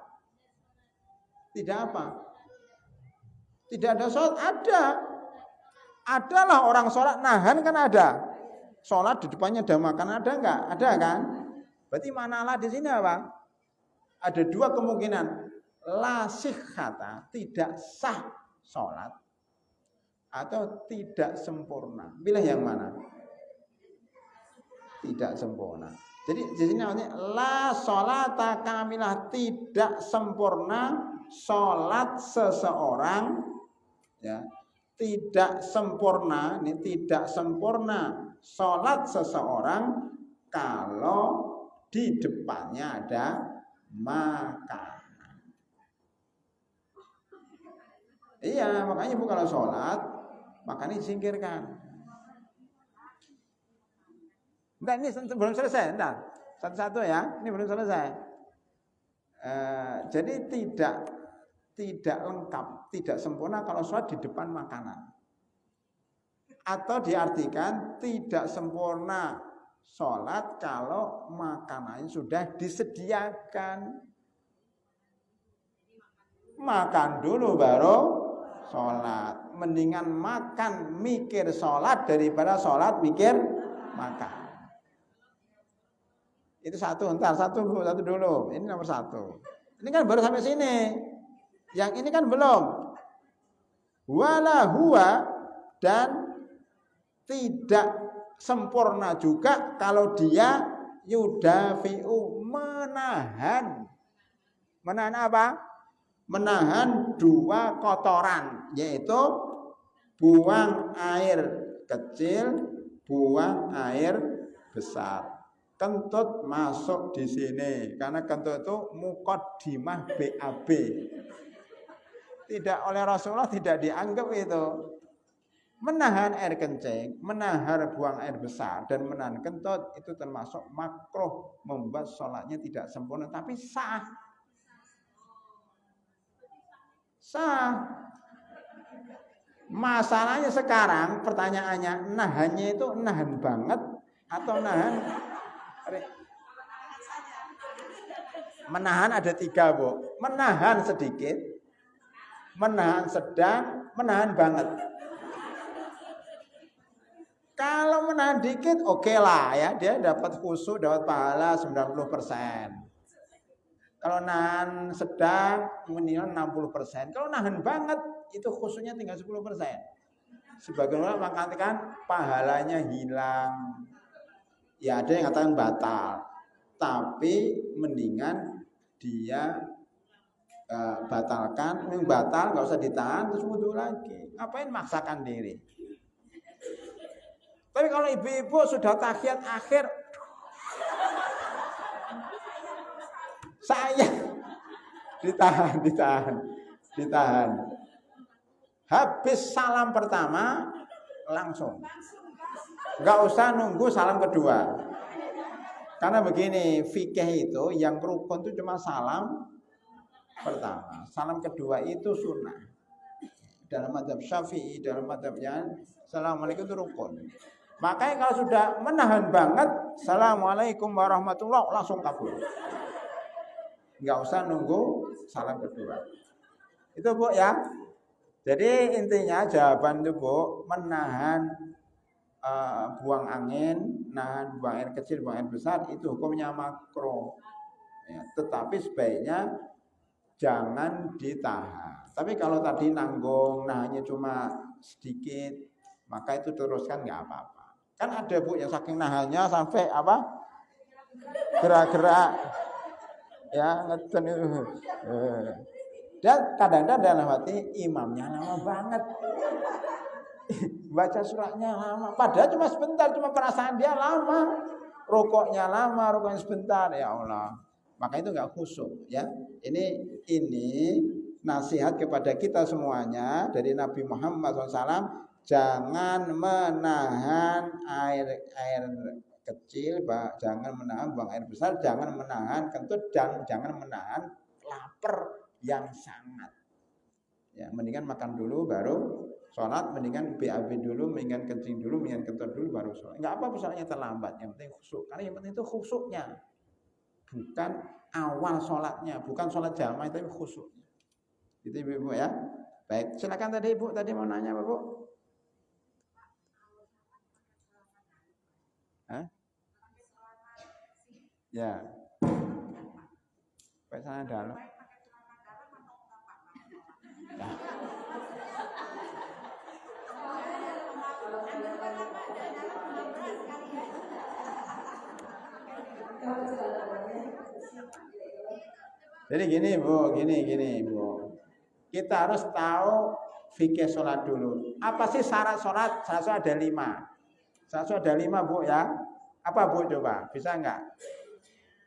Tidak apa? Tidak ada sholat? Ada. Adalah orang sholat nahan kan ada. Sholat di depannya ada makanan, ada enggak? Ada kan? Berarti manalah di sini apa? Ada 2 kemungkinan. La sihhata, tidak sah sholat, atau tidak sempurna. Pilih yang mana? tidak sempurna. Jadi di sini namanya la sholata kamilah, tidak sempurna sholat seseorang, ya. Tidak sempurna, ini tidak sempurna sholat seseorang kalau di depannya ada makan. Iya, makanya ibu kalau sholat makannya disingkirkan. Enggak, ini belum selesai. Enggak, satu-satu ya. Ini belum selesai. Jadi tidak lengkap, tidak sempurna kalau sholat di depan makanan. Atau diartikan tidak sempurna sholat kalau makanannya sudah disediakan. Makan dulu baru sholat. Mendingan makan mikir sholat daripada sholat mikir makan. Itu satu, satu dulu. Ini nomor satu. Ini kan baru sampai sini. Yang ini kan belum. Wala huwa, dan tidak sempurna juga kalau dia yudafi'u, menahan. Menahan apa? Menahan dua kotoran, yaitu buang air kecil, buang air besar. Kentut masuk di sini karena kentut itu muqaddimah BAB. Tidak, oleh Rasulullah tidak dianggap itu. Menahan air kencing, menahan buang air besar, dan menahan kentut itu termasuk makruh, membuat sholatnya tidak sempurna, tapi sah. Sah. Masalahnya sekarang pertanyaannya, nahannya itu nahan banget atau nahan? Menahan ada tiga, Bu. Menahan sedikit, menahan sedang, menahan banget. Kalau menahan dikit, oke lah ya, dia dapat khusyuk, dapat pahala 90%. Kalau nahan sedang, minimal 60%. Kalau nahan banget, itu khusyuknya tinggal 10%. Sebagian orang mengatakan pahalanya hilang. Ya ada yang katakan batal, tapi mendingan dia batalkan, batal nggak usah ditahan, terus wudhu lagi. Ngapain maksakan diri? Tapi kalau ibu-ibu sudah tahiyat akhir, saya ditahan. Habis salam pertama langsung. Nggak usah nunggu salam kedua. Karena begini, fikih itu yang rukun itu cuma salam pertama. Salam kedua itu sunnah. Dalam mazhab Syafi'i, dalam mazhabnya Assalamualaikum itu rukun. Makanya kalau sudah menahan banget, Assalamualaikum warahmatullahi, langsung kabul. Nggak usah nunggu salam kedua. Itu Bu ya. Jadi intinya jawaban itu Bu, menahan buang angin, nahan buang air kecil, buang air besar, itu hukumnya makruh. Ya, tetapi sebaiknya jangan ditahan. Tapi kalau tadi nanggung, nahannya cuma sedikit, maka itu teruskan nggak apa-apa. Kan ada Bu yang saking nahannya sampai apa? Gerak-gerak, ya ngeten itu. Dan kadang-kadang dalam hati imamnya lama banget. Baca suratnya lama, padahal cuma sebentar, cuma perasaan dia lama, rukuknya sebentar, ya Allah, maka itu nggak khusyuk ya. Ini nasihat kepada kita semuanya dari Nabi Muhammad SAW, jangan menahan air kecil, jangan menahan buang air besar, jangan menahan kentut, dan jangan menahan lapar yang sangat. Ya, mendingan makan dulu baru sholat, mendingan BAB dulu, mendingan kencing dulu, mendingan kentut dulu baru sholat. Enggak apa misalnya terlambat, yang penting khusyuk. Karena yang penting itu khusyuknya, bukan awal sholatnya, bukan sholat jamaah, tapi khusyuknya. Itu Ibu ya. Baik, silakan tadi Ibu tadi mau nanya apa Bu? Hah? Ya. Baik, sana dalam. Ya. Jadi gini Bu, gini Bu. Kita harus tahu fikih sholat dulu. Apa sih syarat sholat? Syarat sholat ada 5. Syarat sholat ada 5 Bu ya. Apa Bu coba? Bisa enggak?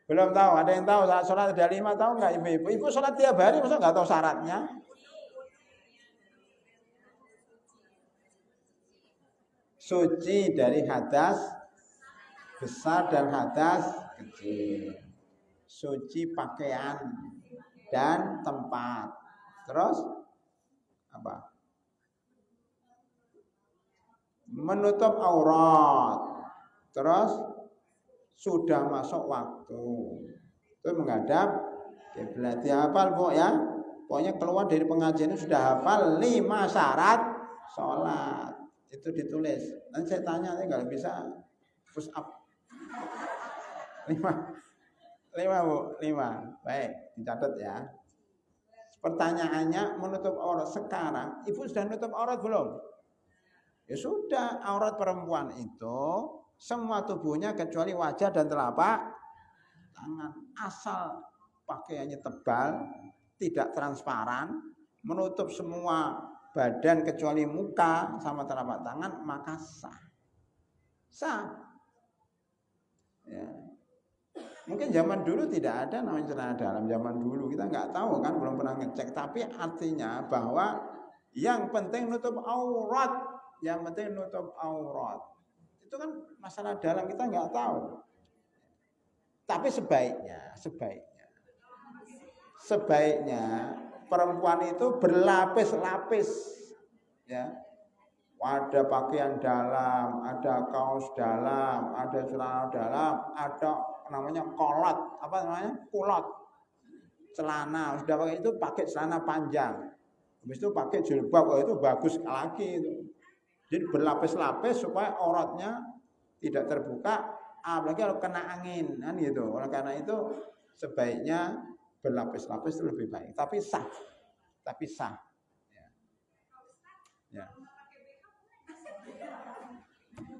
Belum tahu? Ada yang tahu syarat sholat ada 5 tahu enggak ibu-ibu? Ibu sholat tiap hari masa enggak tahu syaratnya? Suci dari hadas besar dan hadas kecil. Suci pakaian dan tempat. Terus apa? Menutup aurat. Terus sudah masuk waktu. Itu menghadap kiblat. Dihafal Bu ya. Pokoknya keluar dari pengajian itu sudah hafal 5 syarat sholat. Itu ditulis. Nanti saya tanya, saya nggak bisa push up. 5 Bu, 5. Baik, dicatat ya. Pertanyaannya menutup aurat sekarang, ibu sudah nutup aurat belum? Ya sudah, aurat perempuan itu semua tubuhnya kecuali wajah dan telapak tangan. Asal pakaiannya tebal, tidak transparan, menutup semua badan kecuali muka sama telapak tangan, maka sah. Sah. Ya. Mungkin zaman dulu tidak ada namanya celana dalam, zaman dulu kita nggak tahu kan, belum pernah ngecek. Tapi artinya bahwa yang penting nutup aurat, yang penting nutup aurat. Itu kan masalah dalam kita nggak tahu. Tapi sebaiknya perempuan itu berlapis-lapis, ya. Ada pakaian dalam, ada kaos dalam, ada celana dalam, ada namanya kolot, apa namanya? Kulot. Celana, sudah pakai itu pakai celana panjang. Habis itu pakai jilbab, itu bagus lagi itu. Jadi berlapis-lapis supaya auratnya tidak terbuka, apalagi kalau kena angin kan gitu. Oleh karena itu sebaiknya berlapis-lapis itu lebih baik. Tapi sah. Ya.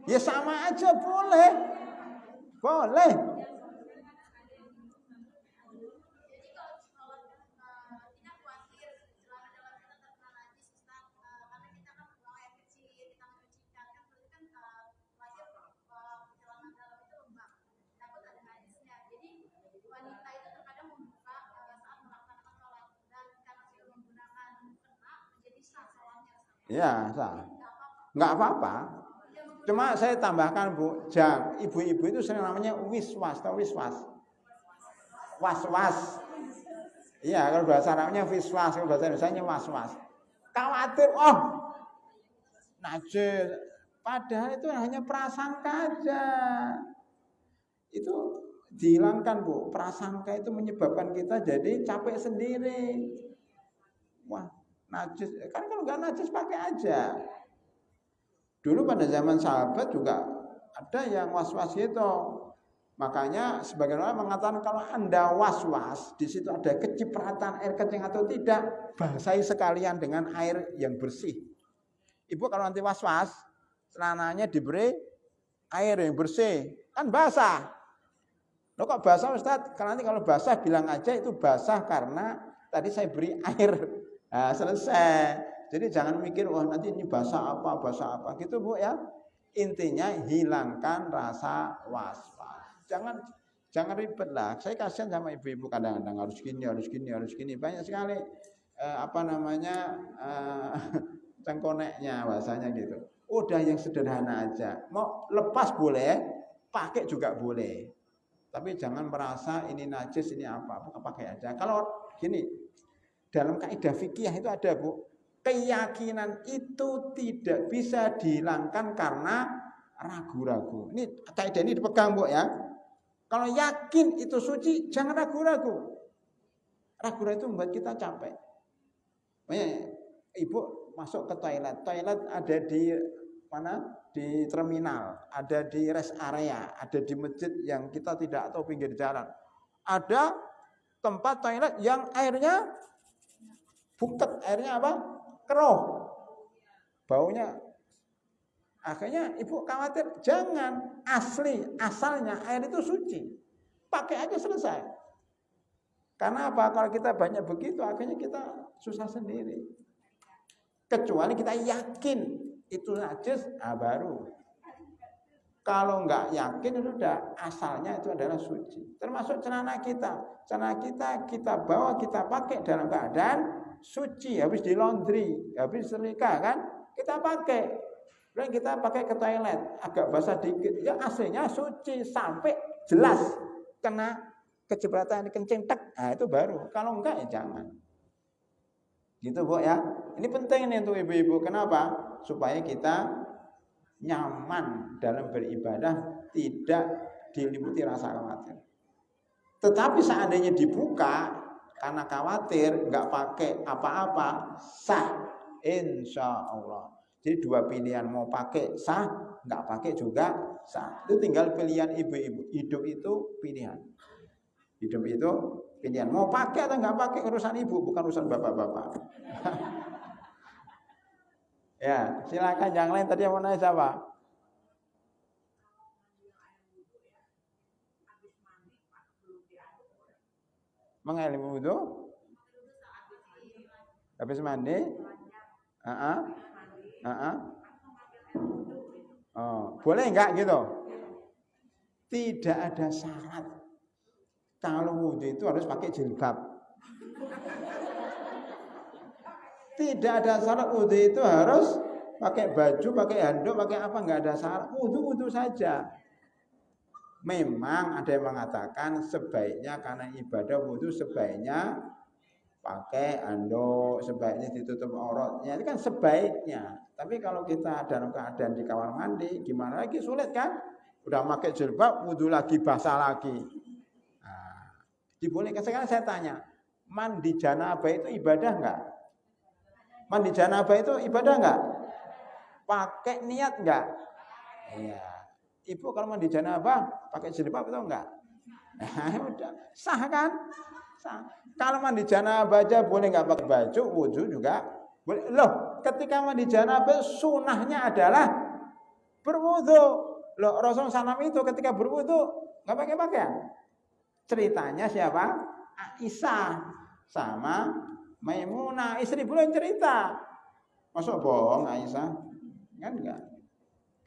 Ya sama aja boleh. Ya, sah. Enggak apa-apa. Cuma saya tambahkan Bu, ibu-ibu itu sering namanya wiswas, tahu wiswas? Was-was. Iya, kalau bahasa Arabnya wiswas, kalau bahasa Indonesianya was-was. Khawatir, najis. Padahal itu hanya prasangka aja. Itu dihilangkan Bu. Prasangka itu menyebabkan kita jadi capek sendiri. Wah, najis. Kan kalau nggak najis pakai aja. Dulu pada zaman sahabat juga ada yang was-was itu. Makanya sebagian orang mengatakan kalau Anda was-was, di situ ada kecipratan air kencing atau tidak, basahi sekalian dengan air yang bersih. Ibu kalau nanti was-was, celananya diberi air yang bersih, kan basah. Loh kok basah Ustaz? Nanti kalau basah bilang aja itu basah karena tadi saya beri air. Nah, selesai. Jadi jangan mikir nanti ini basah apa gitu Bu ya. Intinya hilangkan rasa was-was. Jangan ribet lah. Saya kasihan sama ibu-ibu kadang-kadang harus gini. Banyak sekali cengkoneknya bahasanya gitu. Udah yang sederhana aja. Mau lepas boleh, pakai juga boleh. Tapi jangan merasa ini najis, ini apa, pakai aja. Kalau gini, dalam kaidah fikih itu ada Bu, keyakinan itu tidak bisa dihilangkan karena ragu-ragu. Ini kaidah ini dipegang Bu ya. Kalau yakin itu suci, jangan ragu-ragu. Ragu-ragu itu membuat kita capek. Makanya ibu masuk ke toilet ada di mana? Di terminal, ada di rest area, ada di masjid yang kita tidak tahu pinggir jalan. Ada tempat toilet yang airnya buket, airnya apa? Keruh. Baunya. Akhirnya ibu khawatir, jangan. Asalnya air itu suci. pakai aja selesai. Karena apa? Kalau kita banyak begitu, akhirnya kita susah sendiri. Kecuali kita yakin itu najis, baru. Kalau nggak yakin itu udah asalnya itu adalah suci. Termasuk celana kita. Celana kita bawa, kita pakai dalam keadaan suci, habis di laundry, habis setrika kan, kita pakai. Kemudian kita pakai ke toilet, agak basah dikit, ya aslinya suci sampai jelas kena kejebratan kencing tek. Nah, itu baru. Kalau enggak ya jangan. Gitu, Bu ya. Ini penting nih untuk ibu-ibu. Kenapa? Supaya kita nyaman dalam beribadah, tidak diliputi rasa khawatir. Tetapi seandainya dibuka karena khawatir, nggak pakai apa-apa, sah, insya Allah. Jadi dua pilihan, mau pakai sah, nggak pakai juga sah. Itu tinggal pilihan ibu-ibu. Hidup itu pilihan. Hidup itu pilihan. Mau pakai atau nggak pakai urusan ibu, bukan urusan bapak-bapak. Ya, silakan yang lain. Tadi yang mau nanya siapa? Mengalami wudhu? Habis mandi? Oh, boleh enggak gitu? Tidak ada syarat. Kalau wudhu itu harus pakai jilbab. Tidak ada syarat wudhu itu harus pakai baju, pakai handuk, pakai apa, enggak ada syarat. Wudhu saja. Memang ada yang mengatakan sebaiknya karena ibadah wudhu sebaiknya pakai handuk, sebaiknya ditutup auratnya. Itu kan sebaiknya. Tapi kalau kita dalam keadaan di kamar mandi, gimana lagi, sulit kan? Udah pakai jilbab, wudhu lagi, basah lagi. Nah, dibolehkan. Sekarang saya tanya, mandi janabah itu ibadah enggak? Mandi janabah itu ibadah enggak? Pakai niat enggak? Iya. Ibu kalau mandi janabah pakai jilbab itu enggak? Udah sah kan? Sah. Kalau mandi janabah aja boleh enggak pakai baju, wudhu juga boleh. Loh, ketika mandi janabah sunahnya adalah berwudhu. Loh, Rasul SAW itu ketika berwudhu enggak pakai pakaian. Ceritanya siapa? Aisyah sama Maimunah, istri beliau cerita. Masuk bohong Aisyah? Kan enggak.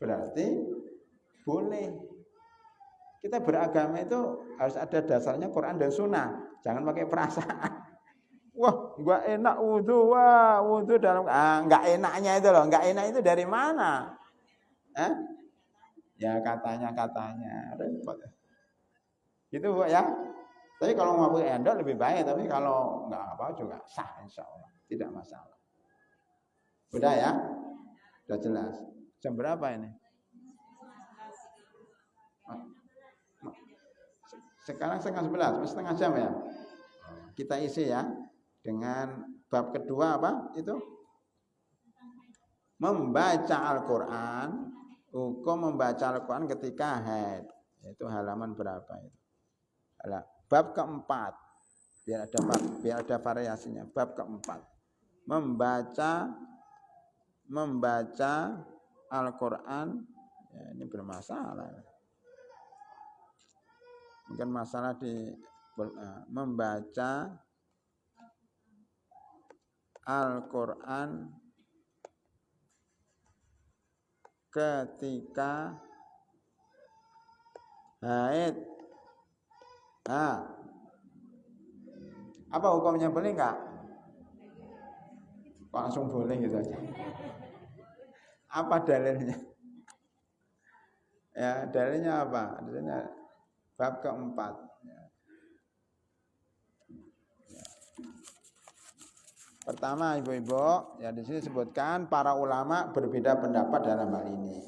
Berarti boleh. Kita beragama itu harus ada dasarnya Quran dan Sunnah. Jangan pakai perasaan. Wah, gua enak wudhu, wudhu dalam nggak enaknya itu loh. Nggak enak itu dari mana? Ya katanya repot. Gitu Bu ya. Tapi kalau mau pakai handuk lebih baik. Tapi kalau nggak apa juga sah insya Allah, tidak masalah. Udah ya, udah jelas. Jam berapa ini? Sekarang 10:30, setengah jam ya. Kita isi ya dengan bab kedua apa itu? Membaca Al-Quran, hukum membaca Al-Quran ketika haid. Itu halaman berapa itu? Bab keempat. Biar ada variasinya. Bab keempat. Membaca Al-Quran. Ya, ini bermasalah. Mungkin masalah di membaca Al-Quran ketika haid. Apa hukumnya, boleh enggak? Langsung boleh gitu aja. Apa dalilnya? Ya, dalilnya apa? Dalilnya bab keempat. Pertama, ibu-ibu, ya di sini disebutkan para ulama berbeda pendapat dalam hal ini.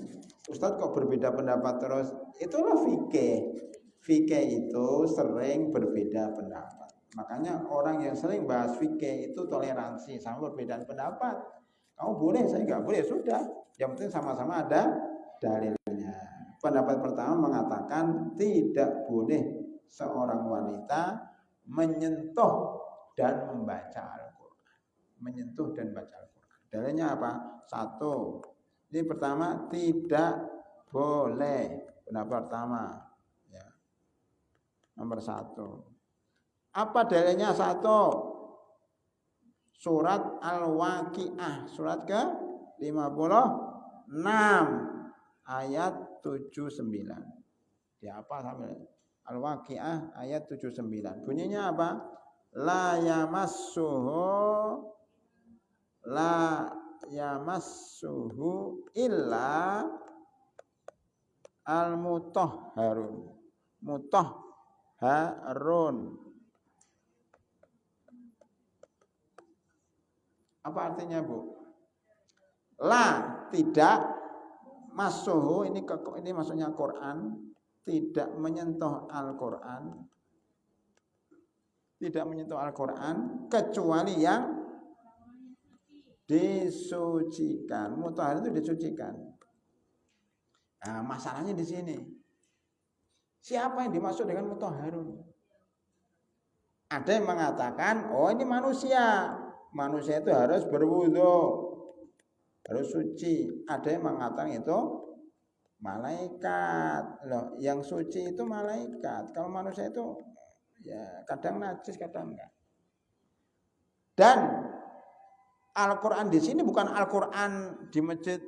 Ustadz kok berbeda pendapat terus? Itulah fikih. Fikih itu sering berbeda pendapat. Makanya orang yang sering bahas fikih itu toleransi sama perbedaan pendapat. Kamu boleh, saya nggak boleh, sudah. Yang penting sama-sama ada dalilnya. Pendapat pertama mengatakan tidak boleh seorang wanita menyentuh dan membaca Al-Quran. Menyentuh dan baca Al-Quran. Dalilnya apa? Satu. Ini pertama, tidak boleh. Pendapat pertama. Ya. Nomor 1. Apa dalilnya? 1. Surat Al-Waqiah, surat ke-56 ayat 79. Dia apa sampai Al-Waqiah ayat 79. Bunyinya apa? La yamassuhu illa al-mutahharun. Mutahharun. Apa artinya, Bu? La, tidak, masuhu, ini maksudnya Quran, tidak menyentuh Al-Quran, tidak menyentuh Al-Quran kecuali yang disucikan. Mutahhar itu disucikan. Nah, masalahnya di sini. Siapa yang dimaksud dengan mutahharun? Ada yang mengatakan, oh ini manusia. Manusia itu harus berwudu, harus suci. Ada yang mengatakan itu malaikat. Loh, yang suci itu malaikat. Kalau manusia itu ya kadang najis, kadang enggak. Dan Al-Quran di sini bukan Al-Quran di Masjid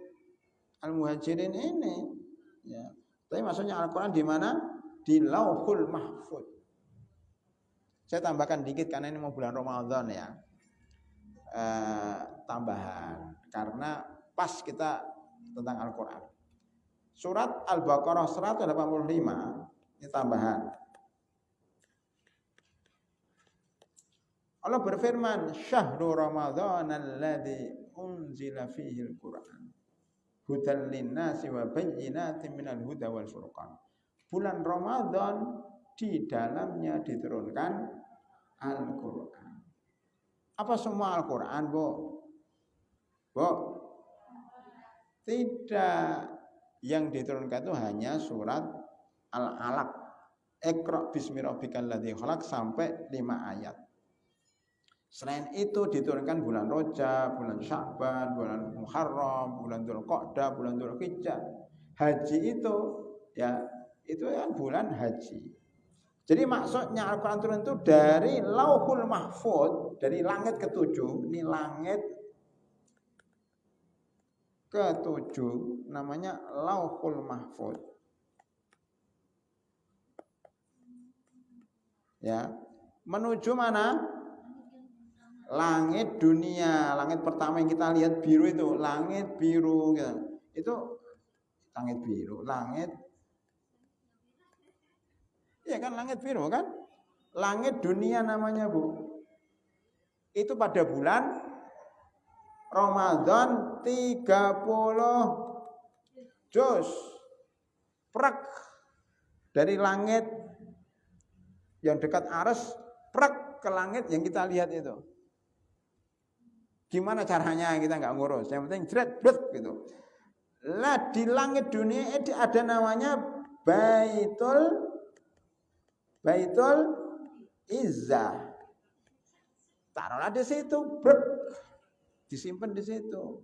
Al-Muhajirin ini, ya. Tapi maksudnya Al-Quran di mana? Di Lauhul Mahfuz. Saya tambahkan dikit karena ini mau bulan Ramadan ya. Tambahan karena pas kita tentang Al-Quran. Surat Al-Baqarah 185 ini tambahan. Allah berfirman, "Syahrul Ramadhan alladzi unzila fihi al-Qur'an hudan lin-nasi wa bayyinatin minal huda wal furqan." Bulan Ramadan di dalamnya diturunkan Al-Qur'an. Apa semua Al-Quran, Bu? Bu? Tidak. Yang diturunkan itu hanya surat Al-Alaq. Iqra bismi rabbikal ladzi khalaq sampai 5 ayat. Selain itu diturunkan bulan Rajab, bulan Sya'ban, bulan Muharram, bulan Dzulqa'dah, bulan Dzulhijjah. Haji itu ya, itu kan bulan haji. Jadi maksudnya Al-Quran turun itu dari Lauhul Mahfuz, dari langit ke-7. Ini langit ke-7 namanya Lauhul Mahfuz. Ya, menuju mana? Langit dunia. Langit pertama yang kita lihat biru itu, langit biru gitu. Itu langit biru, langit. Ya kan langit biru kan? Langit dunia namanya, Bu. Itu pada bulan Ramadan 30 juz. Prak dari langit yang dekat Arsy, prak ke langit yang kita lihat itu. Gimana caranya kita nggak ngurus, yang penting jret gitu. Lah di langit dunia itu ada namanya Baitul Izzah. Taruhlah di situ, disimpan di situ.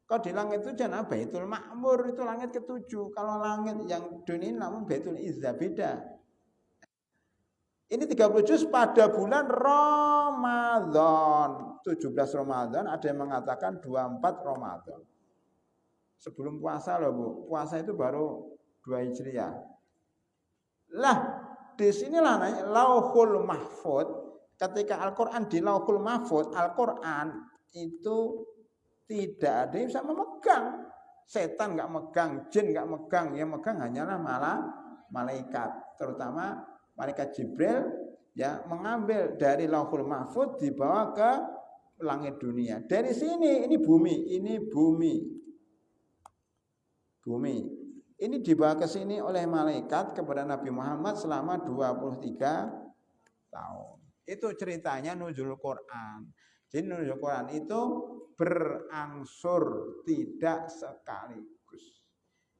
Kalau di langit itu jangan Baitul Ma'mur, itu langit ke-7. Kalau langit yang dunia namun Baitul Izzah, beda. Ini 30 juz pada bulan Ramadan. 17 Ramadan, ada yang mengatakan 24 Ramadan. Sebelum puasa loh, Bu. Puasa itu baru 2 Hijriah. Lah, disinilah namanya Lauhul Mahfuz. Ketika Al-Quran di Lauhul Mahfuz, Al-Quran itu tidak ada yang bisa memegang. Setan nggak megang, jin nggak megang. Yang megang hanyalah malah malaikat, terutama malaikat Jibril, ya, mengambil dari Lauhul Mahfuz dibawa ke langit dunia. Dari sini ini bumi, bumi. Ini dibawa ke sini oleh malaikat kepada Nabi Muhammad selama 23 tahun. Itu ceritanya nuzul Quran. Jadi nuzul Quran itu berangsur, tidak sekaligus.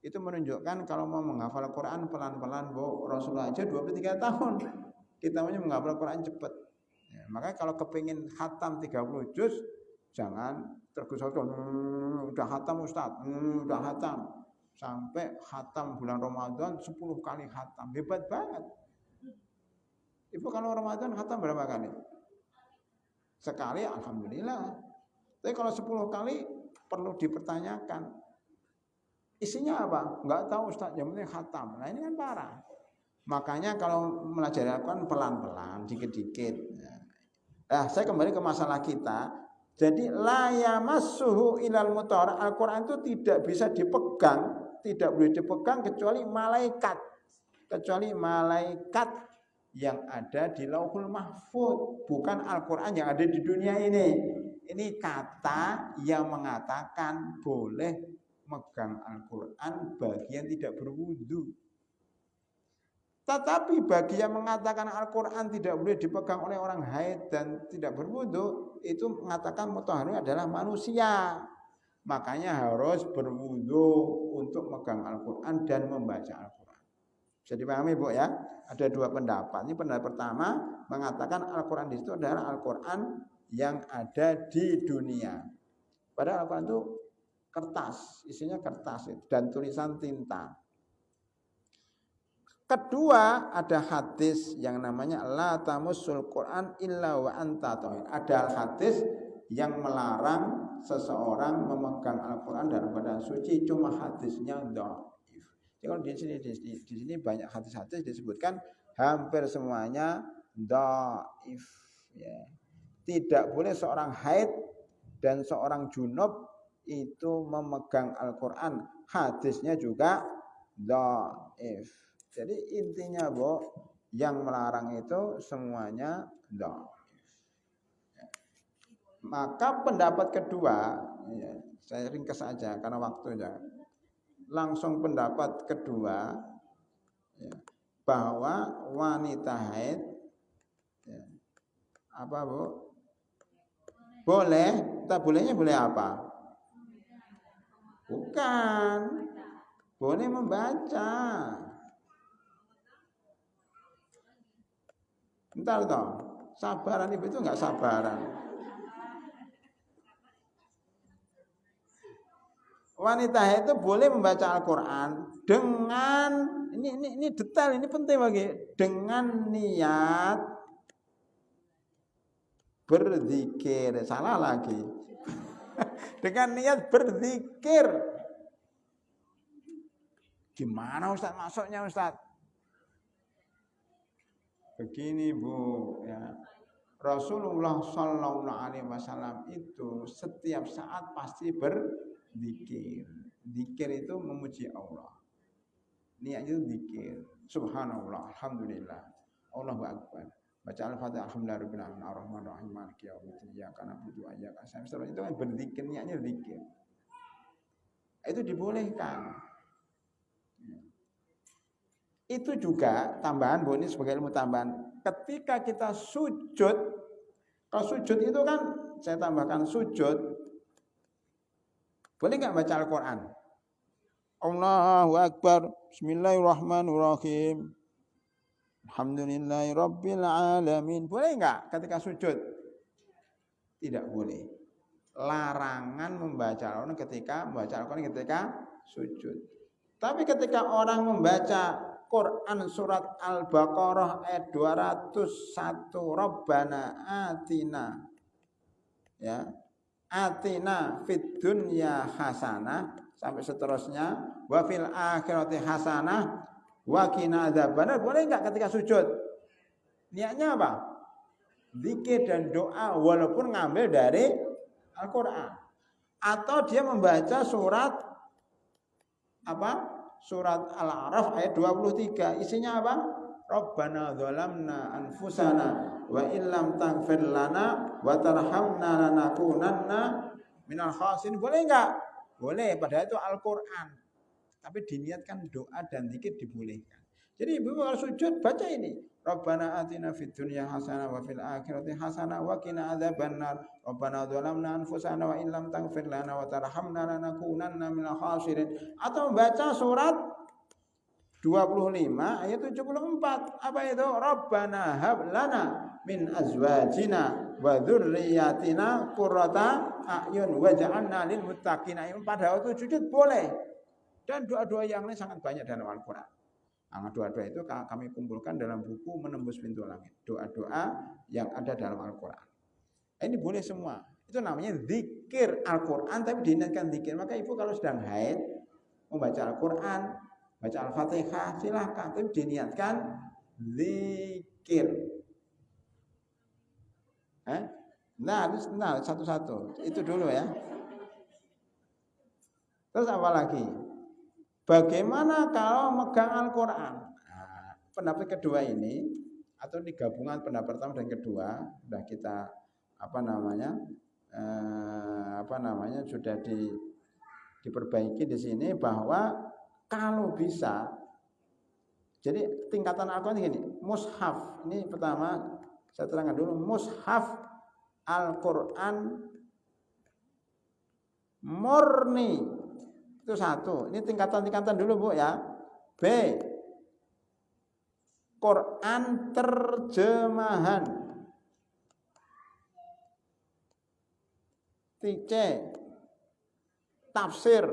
Itu menunjukkan kalau mau menghafal Quran pelan-pelan, Bu. Rasulullah aja 23 tahun. Kita mau menghafal Quran cepat. Ya, makanya kalau kepingin khatam 30 juz, jangan tergesa-gesa. Udah khatam Ustaz, udah khatam. Sampai khatam bulan Ramadan 10 kali khatam. Hebat banget. Ibu kalau Ramadan khatam berapa kali? Sekali, alhamdulillah. Tapi kalau 10 kali perlu dipertanyakan. Isinya apa? Enggak tahu Ustaz, yang penting khatam. Nah ini kan parah. Makanya kalau melajari Al-Quran pelan-pelan, dikit-dikit. Nah, saya kembali ke masalah kita. Jadi la yamassuhu ilal mutahhar. Al-Quran itu tidak bisa dipegang, tidak boleh dipegang kecuali malaikat. Kecuali malaikat yang ada di Lauhul Mahfuz, bukan Al-Quran yang ada di dunia ini. Ini kata yang mengatakan boleh megang Al-Quran bagi yang tidak berwudu. Tetapi bagi yang mengatakan Al-Quran tidak boleh dipegang oleh orang haid dan tidak berwudu, itu mengatakan mutahharun adalah manusia. Makanya harus berwudu untuk megang Al-Quran dan membaca Al-Quran. Bisa dipahami Bu ya? Ada dua pendapat. Ini pendapat pertama mengatakan Al-Quran di situ adalah Al-Quran yang ada di dunia. Padahal Al-Quran itu kertas, isinya kertas dan tulisan tinta. Kedua, ada hadis yang namanya la tamussul Quran illa wa anta tahir. Ada hadis yang melarang seseorang memegang Al-Quran dalam keadaan suci, cuma hadisnya dhaif. Jadi kalau di sini banyak hadis-hadis disebutkan hampir semuanya dhaif ya. Tidak boleh seorang haid dan seorang junub itu memegang Al-Quran. Hadisnya juga dhaif. Jadi intinya Bu, yang melarang itu semuanya dhaif. Maka pendapat kedua, ya, saya ringkas saja karena waktunya. Langsung pendapat kedua, ya, bahwa wanita haid, ya, apa Bu? Boleh, tak bolehnya boleh apa? Bukan, boleh membaca. Entar toh, sabaran ibu itu enggak sabaran. Wanita itu boleh membaca Al-Quran dengan ini detail, ini penting bagi, dengan niat berzikir. Salah lagi. Dengan niat berzikir. Gimana Ustaz masuknya Ustaz? Begini Bu ya. Rasulullah Shallallahu Alaihi Wasallam itu setiap saat pasti berzikir. Zikir itu memuji Allah. Niatnya itu zikir. Subhanallah, alhamdulillah, Allahu Akbar. Baca Al-Fatihah, alhamdulillahirabbil alamin, arrahmanir rahim, maliki yaumiddin, iyyaka na'budu wa iyyaka nasta'in. Itu kan berzikir, niatnya zikir. Itu dibolehkan. Itu juga tambahan Bu, ini sebagai ilmu tambahan. Ketika kita sujud, kalau sujud itu kan saya tambahkan sujud, boleh nggak baca Al-Quran? Allahu Akbar, Bismillahirrahmanirrahim, Alhamdulillahirabbil alamin. Boleh nggak ketika sujud? Tidak boleh. Larangan membaca Al-Quran ketika sujud. Tapi ketika orang membaca Quran surat Al-Baqarah ayat 201, Rabbana atina, ya, atina fid dunya hasanah sampai seterusnya, wa fil akhirati hasanah wa qina adzabannar. Boleh enggak ketika sujud? Niatnya apa? Zikir dan doa walaupun ngambil dari Al-Quran. Atau dia membaca surat apa? Surat Al-A'raf ayat 23. Isinya apa? Rabbana dzalamna anfusana wa illam taghfir lana wa tarhamna lanakunanna minal khasirin. Boleh enggak? Boleh, padahal itu Al-Quran. Tapi diniatkan doa dan zikir dibolehkan. Jadi ibu kalau sujud baca ini. Rabbana atina fid dunya hasanah wa fil akhirati hasanah wa qina adzabannar. Rabbana dzalamna anfusana wa illam taghfir lana wa tarhamna lanakunanna minal khasirin. Atau membaca surat 25 ayat 74. Apa itu? Rabbana hab lana min azwajina wa dzurriyyatina qurrata a'yun waj'alna lil muttaqina. Pada waktu sujud boleh. Dan doa-doa yang lain sangat banyak dalam Al-Quran. Nah, doa-doa itu kami kumpulkan dalam buku Menembus Pintu Langit. Doa-doa yang ada dalam Al-Quran. Ini boleh semua. Itu namanya zikir Al-Quran, tapi diniatkan zikir. Maka ibu kalau sedang haid, membaca Al-Quran, baca Al-Fatihah, silahkan. Tapi diniatkan zikir. Nah, satu-satu. Itu dulu ya. Terus apa lagi? Bagaimana kalau megang Al-Quran? Nah, pendapat kedua ini atau di gabungan pendapat pertama dan kedua sudah kita sudah diperbaiki di sini bahwa kalau bisa, jadi tingkatan Al-Quran ini mushaf. Ini pertama saya terangkan dulu, mushaf Al-Quran murni. Itu satu. Ini tingkatan-tingkatan dulu Bu ya. B. Quran terjemahan. C. Tafsir.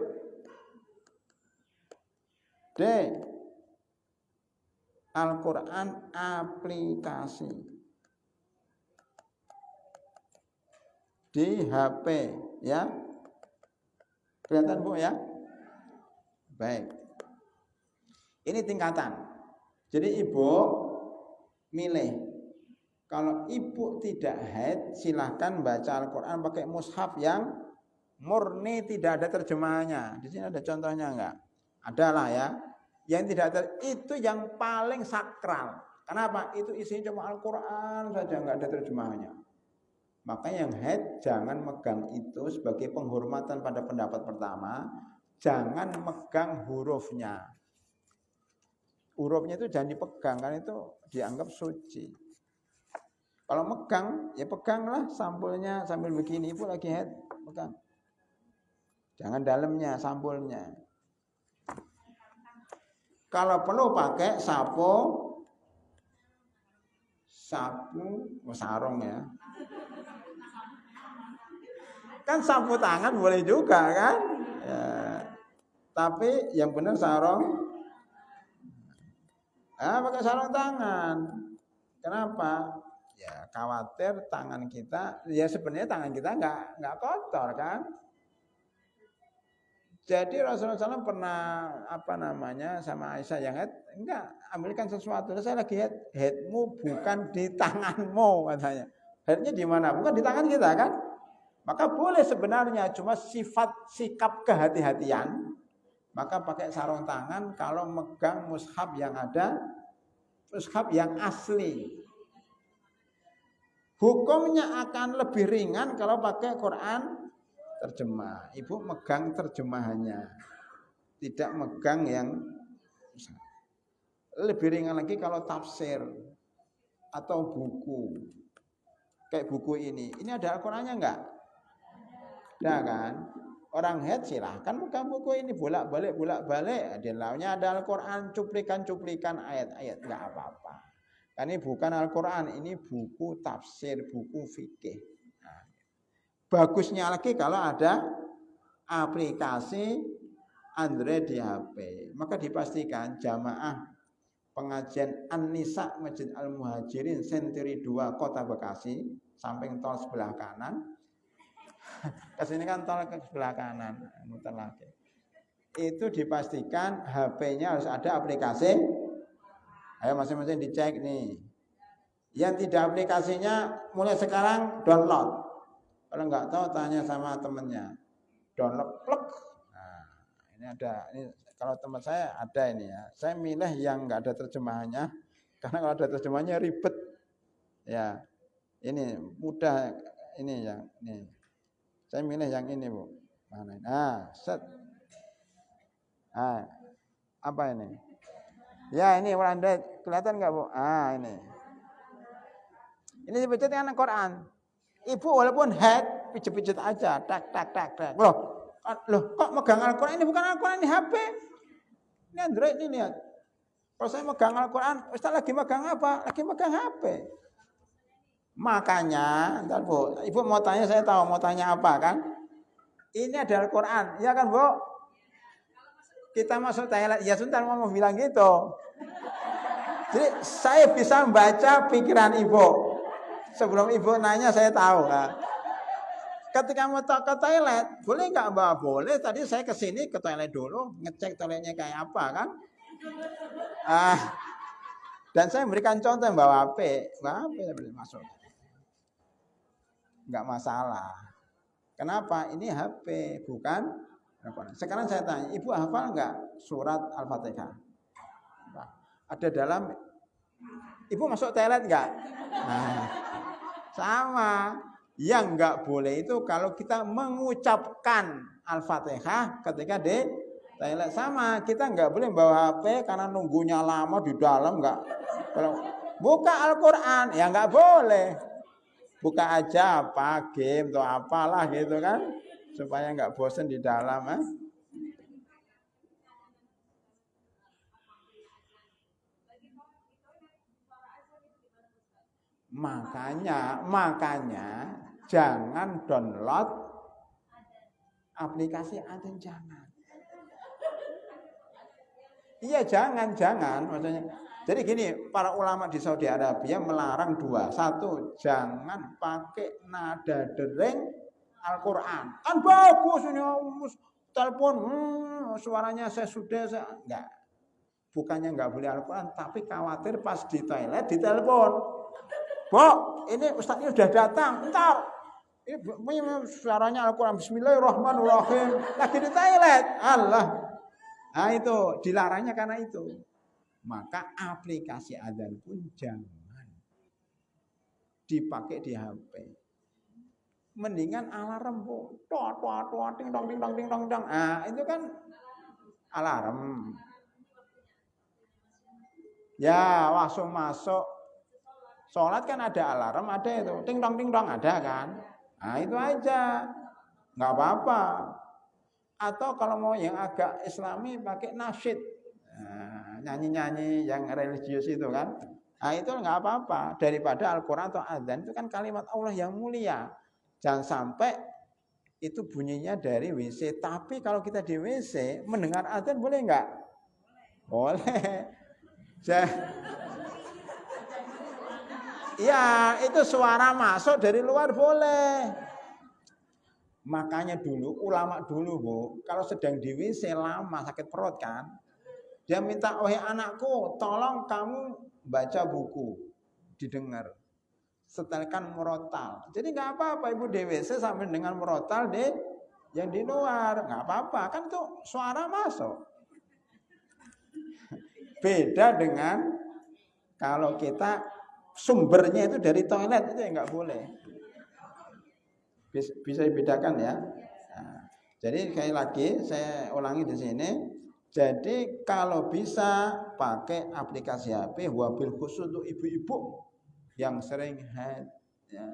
D. Al-Quran aplikasi. Di HP ya. Kelihatan Bu ya? Baik. Ini tingkatan. Jadi ibu milih. Kalau ibu tidak haid, silahkan baca Al-Quran pakai mushaf yang murni, tidak ada terjemahannya. Di sini ada contohnya enggak? Adalah ya. Yang tidak ada itu yang paling sakral. Kenapa? Itu isinya cuma Al-Quran saja, enggak ada terjemahannya. Maka yang haid jangan megang itu sebagai penghormatan pada pendapat pertama. Jangan megang hurufnya. Hurufnya itu jangan dipegang, karena itu dianggap suci. Kalau megang, ya peganglah sampulnya sambil begini. Ibu lagi haid, pegang. Jangan dalamnya, sampulnya. Kalau perlu pakai sapu, sarung ya. Kan sapu tangan boleh juga kan? Ya. Tapi yang benar sarung. Pakai sarung tangan. Kenapa? Ya khawatir tangan kita, ya sebenarnya tangan kita nggak kotor kan? Jadi Rasulullah SAW pernah sama Aisyah yang haid, enggak, ambilkan sesuatu. Saya lagi haid, haidmu bukan di tanganmu katanya. Haidnya di mana? Bukan di tangan kita kan? Maka boleh sebenarnya, cuma sikap kehati-hatian. Maka pakai sarung tangan kalau megang mushaf yang ada, mushaf yang asli. Hukumnya akan lebih ringan kalau pakai Quran terjemah. Ibu megang terjemahannya, tidak megang yang lebih ringan lagi kalau tafsir atau buku. Kayak buku ini ada Al-Qurannya enggak? Ada kan? Orang haid silahkan megang buku ini bolak-balik. Di dalamnya ada Al-Quran, cuplikan ayat-ayat, enggak apa-apa. Ini bukan Al-Quran, ini buku tafsir, buku fikih. Nah, bagusnya lagi kalau ada aplikasi Android di HP. Maka dipastikan jamaah pengajian An-Nisa Masjid Al-Muhajirin Senturi 2 Kota Bekasi, samping tol sebelah kanan. Kesini kan tol ke sebelah kanan, muter lagi. Itu dipastikan HP-nya harus ada aplikasi. Ayo masing-masing dicek nih. Yang tidak aplikasinya mulai sekarang download. Kalau nggak tahu tanya sama temennya. Download plek. Nah, ini ada. Ini kalau teman saya ada ini ya. Saya milih yang nggak ada terjemahannya, karena kalau ada terjemahannya ribet. Ya, ini mudah. Ini yang ini. Saya milih yang ini Bu. Mana? Nah, set. Apa ini? Ya ini Anda kelihatan nggak Bu? Ini. Ini dipijet dengan Al-Quran. Ibu walaupun haid, pijet-pijet aja, tak. Loh, kok megang Al-Quran? Ini bukan Al-Quran, ini HP. Ini Android ini lihat. Kalau saya megang Al-Quran, Ustaz lagi megang apa? Lagi megang HP. Makanya, ntar Bu, Ibu mau tanya, saya tahu mau tanya apa kan? Ini ada Al-Quran, ya kan Bu? Kita masuk toilet, ya sebentar mau bilang gitu. Jadi saya bisa membaca pikiran ibu. Sebelum ibu nanya saya tahu. Nah, ketika mau ke toilet, boleh nggak Mbak? Boleh. Tadi saya ke sini ke toilet dulu, ngecek toiletnya kayak apa kan? Dan saya memberikan contoh bawa HP boleh masuk. Nggak masalah. Kenapa? Ini HP, bukan. Sekarang saya tanya, ibu hafal nggak surat Al-Fatihah? Ada dalam. Ibu masuk toilet nggak? Nah, sama. Yang nggak boleh itu kalau kita mengucapkan Al-Fatihah ketika di toilet. Sama, kita nggak boleh bawa HP karena nunggunya lama di dalam nggak. Kalau buka Al-Quran ya nggak boleh. Buka aja apa game atau apalah gitu kan, supaya nggak bosan di dalam. Makanya jangan download aplikasi adzan, jangan. Iya jangan maksudnya. Jadi gini, para ulama di Saudi Arabia melarang dua. Satu, jangan pakai nada dering Al-Quran. Kan bagus ini, telepon, suaranya enggak. Bukannya enggak boleh Al-Quran, tapi khawatir pas di toilet ditelepon. Ini ustaznya sudah datang, entar. Ini suaranya Al-Quran, Bismillahirrahmanirrahim. Lagi di toilet, Allah. Nah itu, dilarangnya karena itu. Maka aplikasi adzan pun jangan dipakai di HP. Mendingan alarm, Bu. Ting dong. Ah, itu kan alarm. Ya, langsung masuk sholat kan ada alarm, ada itu. Ting dong ada kan. Nah, itu aja. Nggak apa-apa. Atau kalau mau yang agak islami pakai nasyid. Nyanyi-nyanyi yang religius itu kan. Nah itu nggak apa-apa. Daripada Al-Quran atau adzan itu kan kalimat Allah yang mulia. Jangan sampai itu bunyinya dari WC. Tapi kalau kita di WC mendengar adzan boleh nggak? Boleh. Ya itu suara masuk dari luar boleh. Makanya dulu ulama dulu Bu, kalau sedang di WC lama sakit perut kan, dia minta, wahai anakku, tolong kamu baca buku, didengar, setelkan murotal. Jadi nggak apa-apa ibu di WC sambil dengan murotal yang di luar, nggak apa-apa, kan itu suara masuk. Beda dengan kalau kita sumbernya itu dari toilet, itu nggak boleh. Bisa dibedakan ya. Nah, jadi sekali lagi saya ulangi di sini. Jadi kalau bisa pakai aplikasi HP, wabil khusus untuk ibu-ibu yang sering haid. Ya.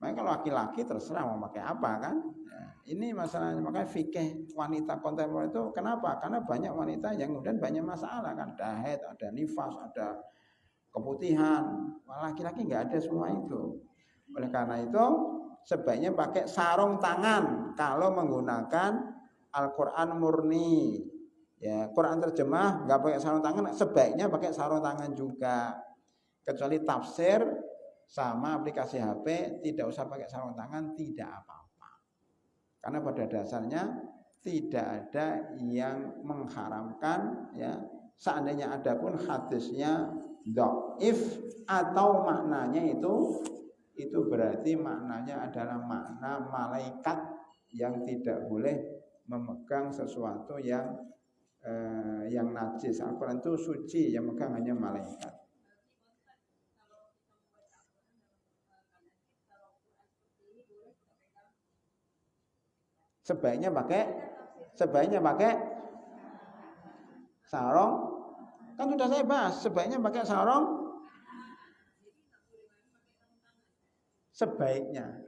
Makanya kalau laki-laki terserah mau pakai apa kan. Nah, ini masalahnya, makanya fikih wanita kontemporer itu kenapa? Karena banyak wanita yang kemudian banyak masalah kan. Ada haid, ada nifas, ada keputihan. Laki-laki nggak ada semua itu. Oleh karena itu sebaiknya pakai sarung tangan kalau menggunakan Al-Quran murni. Ya, Quran terjemah nggak pakai sarung tangan, sebaiknya pakai sarung tangan juga. Kecuali tafsir sama aplikasi HP tidak usah pakai sarung tangan, tidak apa-apa. Karena pada dasarnya tidak ada yang mengharamkan ya. Seandainya ada pun hadisnya dhaif atau maknanya itu berarti maknanya adalah makna malaikat yang tidak boleh memegang sesuatu yang najis. Al-Quran itu suci, yang megang hanya malaikat. Sebaiknya pakai sarung. Kan sudah saya bahas, sebaiknya pakai sarung. Sebaiknya.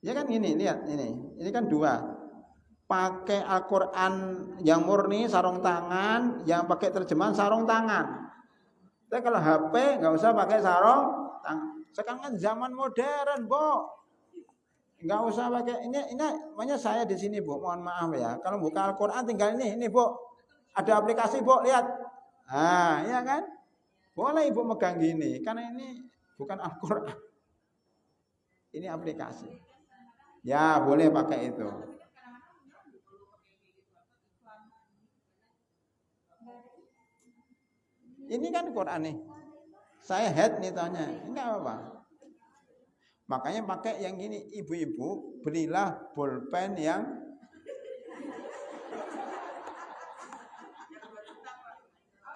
Ya kan ini, lihat ini kan dua. Pakai Al-Quran yang murni sarung tangan, yang pakai terjemahan sarung tangan. Tapi kalau HP nggak usah pakai sarung tangan. Sekarang kan zaman modern, Bu. Nggak usah pakai ini makanya saya di sini, Bu. Mohon maaf ya. Kalau buka Al-Quran tinggal ini, Bu. Ada aplikasi, Bu, lihat. Iya kan? Boleh ibu megang gini, karena ini bukan Al-Quran. Ini aplikasi. Ya boleh pakai itu. Ini kan Quran nih. Saya head nih tanya, enggak apa-apa. Makanya pakai yang gini, ibu-ibu belilah pulpen yang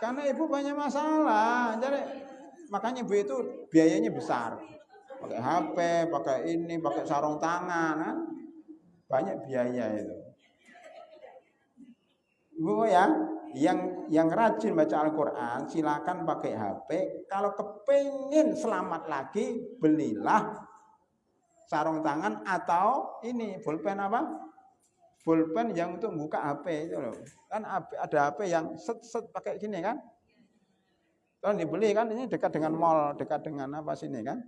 karena ibu banyak masalah. Jadi makanya ibu itu biayanya besar. Pakai HP, pakai ini, pakai sarung tangan, kan? Banyak biaya itu. Ibu ya, yang rajin baca Al-Quran silakan pakai HP. Kalau kepingin selamat lagi, belilah sarung tangan atau ini pulpen apa? Pulpen yang untuk buka HP itu loh. Kan ada HP yang set pakai gini kan? Kalau dibeli kan ini dekat dengan mall, dekat dengan apa sini kan?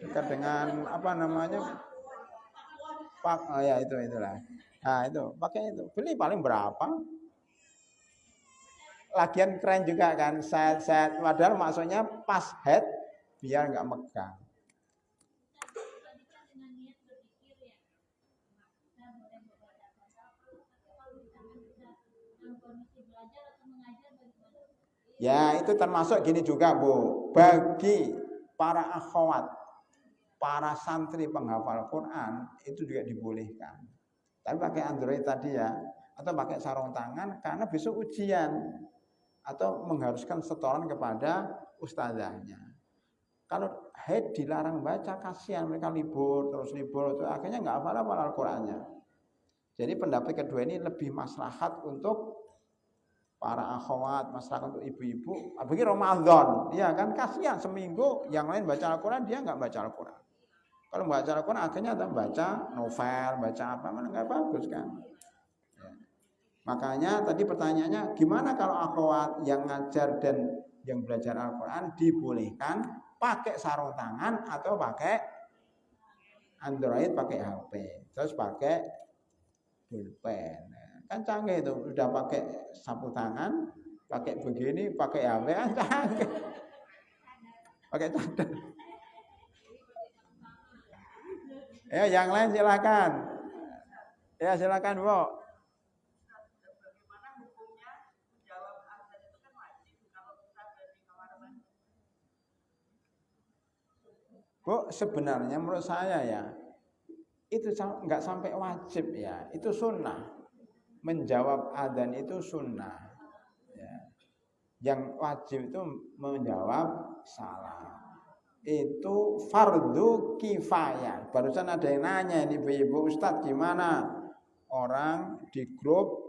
Dekat dengan apa namanya? Oh ya itulah. Nah itu pakai itu. Beli paling berapa? Lagian keren juga kan, set padahal maksudnya pas head biar nggak megang. Ya itu termasuk gini juga Bu, bagi para akhwat, para santri penghafal Quran itu juga dibolehkan. Tapi pakai Android tadi ya, atau pakai sarung tangan karena besok ujian atau mengharuskan setoran kepada ustazahnya. Kalau head dilarang baca, kasihan mereka libur terus akhirnya nggak hafal Al-Qur'annya. Jadi pendapat kedua ini lebih maslahat untuk para akhwat, masyarakat untuk ibu-ibu, apalagi Ramadan, ya kan kasihan seminggu yang lain baca Al-Quran, dia nggak baca Al-Quran. Kalau baca Al-Quran akhirnya baca novel, baca apa, mana nggak bagus kan. Ya. Makanya tadi pertanyaannya, gimana kalau akhwat yang ngajar dan yang belajar Al-Quran dibolehkan pakai sarung tangan atau pakai Android, pakai HP, terus pakai pulpen. Kan canggih itu, udah pakai sapu tangan, pakai begini, pakai HP, kan canggih. Pakai cadar. Ya, yang lain silakan. Ya, silakan, Bu. Bu, sebenarnya menurut saya ya, itu nggak sampai wajib ya, itu sunnah. Menjawab adzan itu sunnah ya. Yang wajib itu menjawab salam itu fardu kifayah. Barusan ada yang nanya ini ibu Ustadz, gimana orang di grup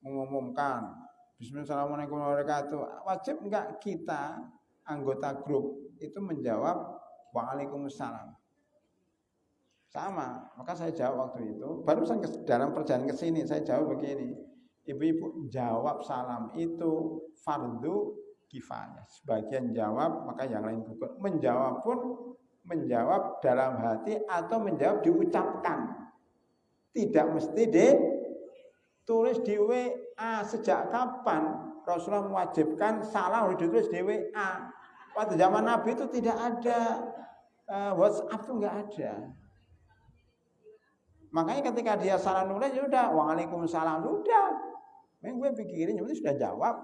mengumumkan Bismillahirrahmanirrahim warahmatullahi wabarakatuh, wajib enggak kita anggota grup itu menjawab waalaikumsalam? Sama, maka saya jawab waktu itu, barusan dalam perjalanan ke sini saya jawab begini, ibu-ibu jawab salam itu fardu kifayah. Sebagian jawab, maka yang lain bukan. Menjawab pun menjawab dalam hati atau menjawab diucapkan. Tidak mesti ditulis di WA. Sejak kapan Rasulullah mewajibkan salam ditulis di WA? Pada zaman Nabi itu tidak ada WhatsApp, itu enggak ada. Makanya ketika dia salah nulis, ya udah waalaikumsalam, udah. Gue pikirin, itu sudah jawab.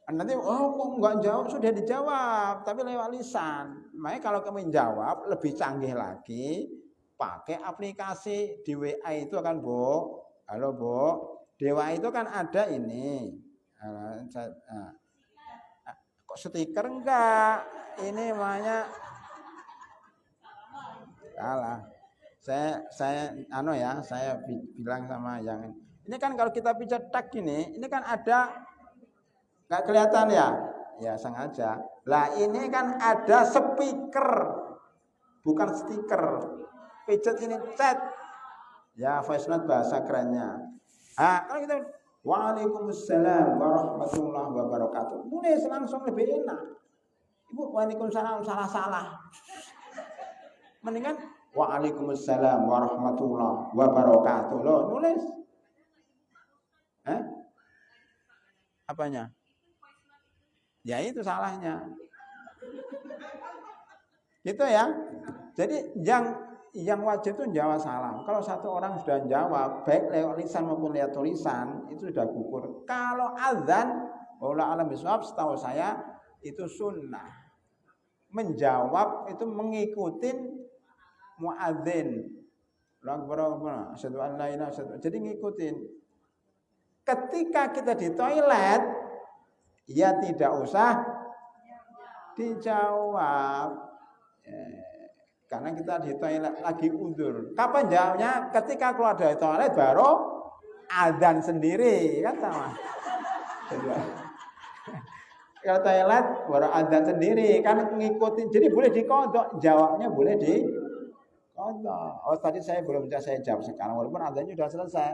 Nanti kok nggak jawab, sudah dijawab, tapi lewat lisan. Makanya kalau kamu jawab lebih canggih lagi, pakai aplikasi di WA itu kan, Bu. Halo Bu, di WA itu kan ada ini. Kok stiker enggak? Ini namanya kalah. Saya bilang sama yang ini kan kalau kita pijat tak gini, ini kan ada nggak kelihatan ya? Ya sengaja. Lah ini kan ada speaker, bukan stiker. Pijat ini chat. Ya voice note bahasa kerennya. Kalau kita waalaikumsalam warahmatullahi wabarakatuh, tulis langsung lebih enak. Ibu waalaikumsalam salah. Mendingan waalaikumsalam warahmatullahi wabarakatuh. Loh, nulis. Apanya? Ya itu salahnya. Gitu ya. Jadi yang wajib itu jawab salam. Kalau satu orang sudah jawab baik lewat lisan maupun lewat tulisan itu sudah gugur. Kalau azan, wallahu a'lam bishawab, setahu saya itu sunnah. Menjawab itu mengikuti muadzin. Asyhadu an la ilaha illallah. Jadi ngikutin. Ketika kita di toilet, ya tidak usah dijawab. Karena kita di toilet lagi uzur. Kapan jawabnya? Ketika keluar dari toilet baru adzan sendiri, kan sama. Kalau toilet baru adzan sendiri, kan ngikutin. Jadi boleh dikodok, jawabnya boleh dikodok. Oh tadi saya belum bisa saya jawab sekarang, walaupun adzannya sudah selesai.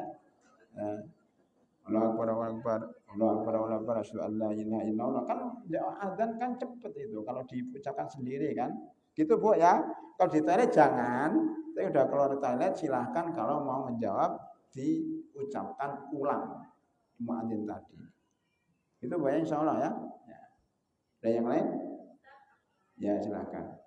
Allahu Akbar, Allahu Akbar, Allahu Akbar, Allahu Akbar, asyhadu an la ilaha illallah. Kan jawab adzan kan cepet itu kalau diucapkan sendiri kan. Gitu Bu ya. Kalau di toilet jangan, tapi udah keluar toilet silahkan kalau mau menjawab diucapkan ulang muadzin tadi. Itu Bu ya, insyaallah ya. Ada yang lain? Ya silahkan.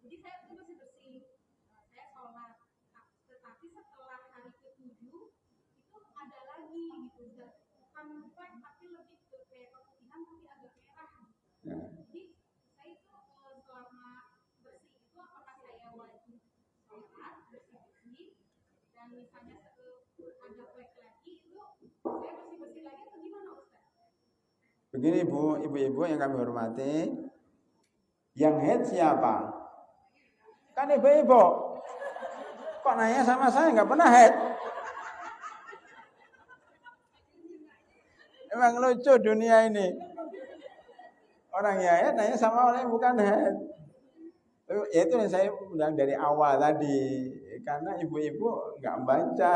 Jadi saya itu masih bersih, saya sholat. Tetapi setelah hari ke-7 itu ada lagi gitu, bukan black tapi lebih ke kayak keputihan tapi agak merah. Jadi saya itu selama bersih itu apakah saya wajib sholat bersih dan misalnya ada black lagi itu saya bersih lagi atau gimana Ustaz? Begini Bu, ibu-ibu yang kami hormati, yang head siapa? Kan ibu-ibu. Kok nanya sama saya nggak pernah head? Emang lucu dunia ini. Orang yang head nanya sama orang yang bukan head. Ya itu yang saya bilang dari awal tadi. Karena ibu-ibu nggak baca.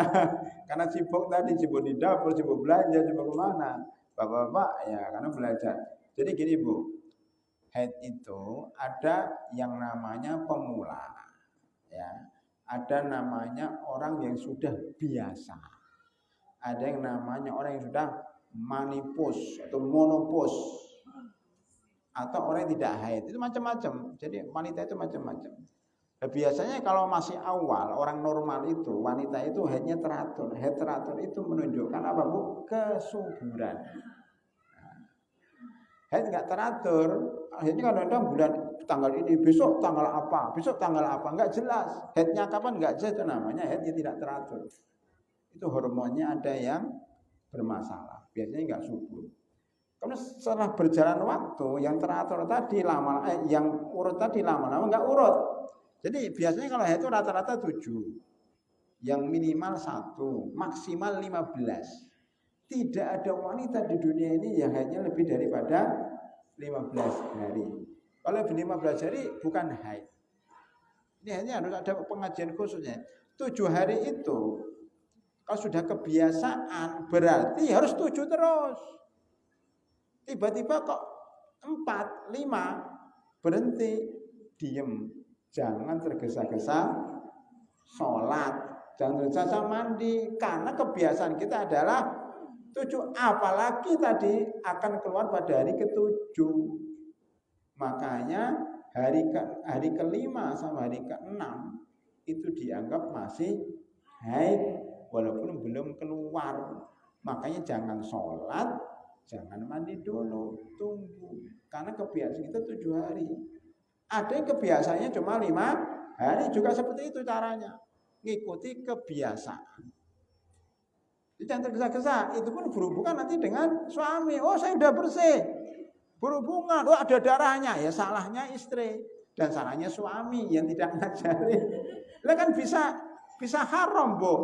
Karena sibuk tadi, sibuk di dapur, sibuk belanja, sibuk kemana. Bapak-bapak ya karena belajar. Jadi gini Bu. Haid itu ada yang namanya pemula, ya. Ada namanya orang yang sudah biasa. Ada yang namanya orang yang sudah manipus atau monopus. Atau orang yang tidak haid. Itu macam-macam. Jadi wanita itu macam-macam. Nah, biasanya kalau masih awal orang normal itu wanita itu haidnya teratur. Haid teratur itu menunjukkan apa Bu? Kesuburan. Haid nggak teratur, akhirnya kadang-kadang bulan tanggal ini, besok tanggal apa, nggak jelas. Haidnya kapan nggak jelas, itu namanya haid yang tidak teratur. Itu hormonnya ada yang bermasalah, biasanya nggak subur. Karena setelah berjalan waktu, yang teratur tadi yang urut tadi lama-lama nggak urut. Jadi biasanya kalau haid itu rata-rata 7, yang minimal 1, maksimal 15. Tidak ada wanita di dunia ini yang haidnya lebih daripada 15 hari. Kalau lebih 15 hari bukan haid. Ini hanya harus ada pengajian khususnya. 7 hari itu kalau sudah kebiasaan berarti harus 7 terus. Tiba-tiba kok 4, 5 berhenti, diem. Jangan tergesa-gesa sholat, jangan tergesa-gesa mandi karena kebiasaan kita adalah 7, apalagi tadi akan keluar pada hari ke-7. Makanya hari ke-5 sama hari ke-6 itu dianggap masih haid walaupun belum keluar. Makanya jangan sholat, jangan mandi dulu, tunggu. Karena kebiasaan kita 7 hari. Ada yang kebiasaannya cuma 5 hari juga seperti itu caranya. Ngikuti kebiasaan. Jangan tergesa-gesa, itu pun berhubungan nanti dengan suami. Oh saya udah bersih, berhubungan, oh ada darahnya, ya salahnya istri dan salahnya suami yang tidak ngajari. Lah kan bisa haram Bu.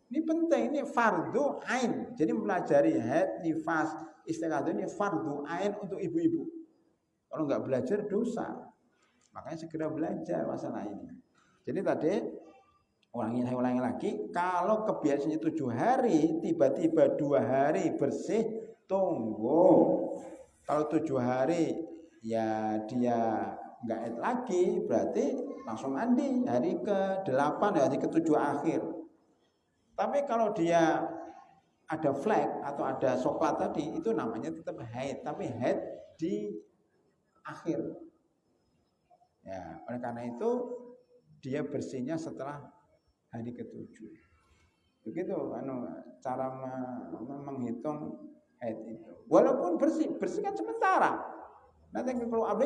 Ini penting, ini fardu ain. Jadi mempelajari haid, nifas, istiqadah ini fardu ain untuk ibu-ibu. Kalau nggak belajar dosa, makanya segera belajar masalah ini. Jadi tadi Saya ulangi lagi, kalau kebiasaannya 7 hari, tiba-tiba 2 hari bersih, tunggu. Kalau 7 hari ya dia nggak haid lagi, berarti langsung mandi hari ke-8, hari ke-7 akhir. Tapi kalau dia ada flek atau ada coklat tadi, itu namanya tetap haid, tapi haid di akhir. Ya, oleh karena itu dia bersihnya setelah hari ke-7. Begitu cara menghitung haid itu. Walaupun bersih kan sementara. Nanti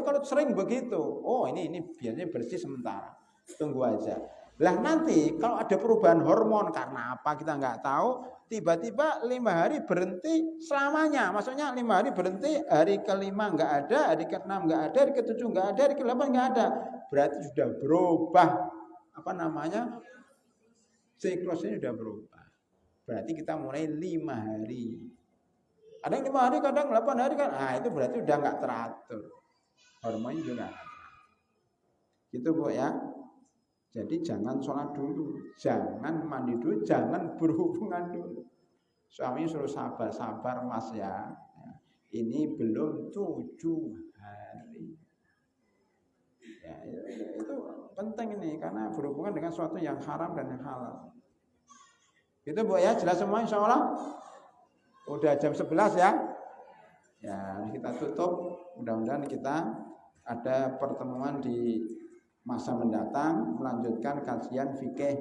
kalau sering begitu, oh ini biasanya bersih sementara. Tunggu aja. Lah nanti kalau ada perubahan hormon karena apa kita nggak tahu, tiba-tiba 5 hari berhenti selamanya. Maksudnya 5 hari berhenti, hari ke-5 nggak ada, hari ke-6 nggak ada, hari ke-7 nggak ada, hari ke-8 nggak ada. Berarti sudah berubah siklusnya sudah berubah. Berarti kita mulai 5 hari. Ada yang 5 hari, kadang 8 hari kan. Nah, itu berarti udah nggak teratur. Hormonnya juga nggak teratur. Gitu Bu ya. Jadi jangan sholat dulu, jangan mandi dulu, jangan berhubungan dulu. Suami suruh sabar Mas ya. Ini belum 7 hari. Ya, itu penting ini karena berhubungan dengan sesuatu yang haram dan yang halal. Itu Bu ya, jelas semua insya Allah. Udah jam 11 ya. Ya, kita tutup. Mudah-mudahan kita ada pertemuan di masa mendatang melanjutkan kajian fikih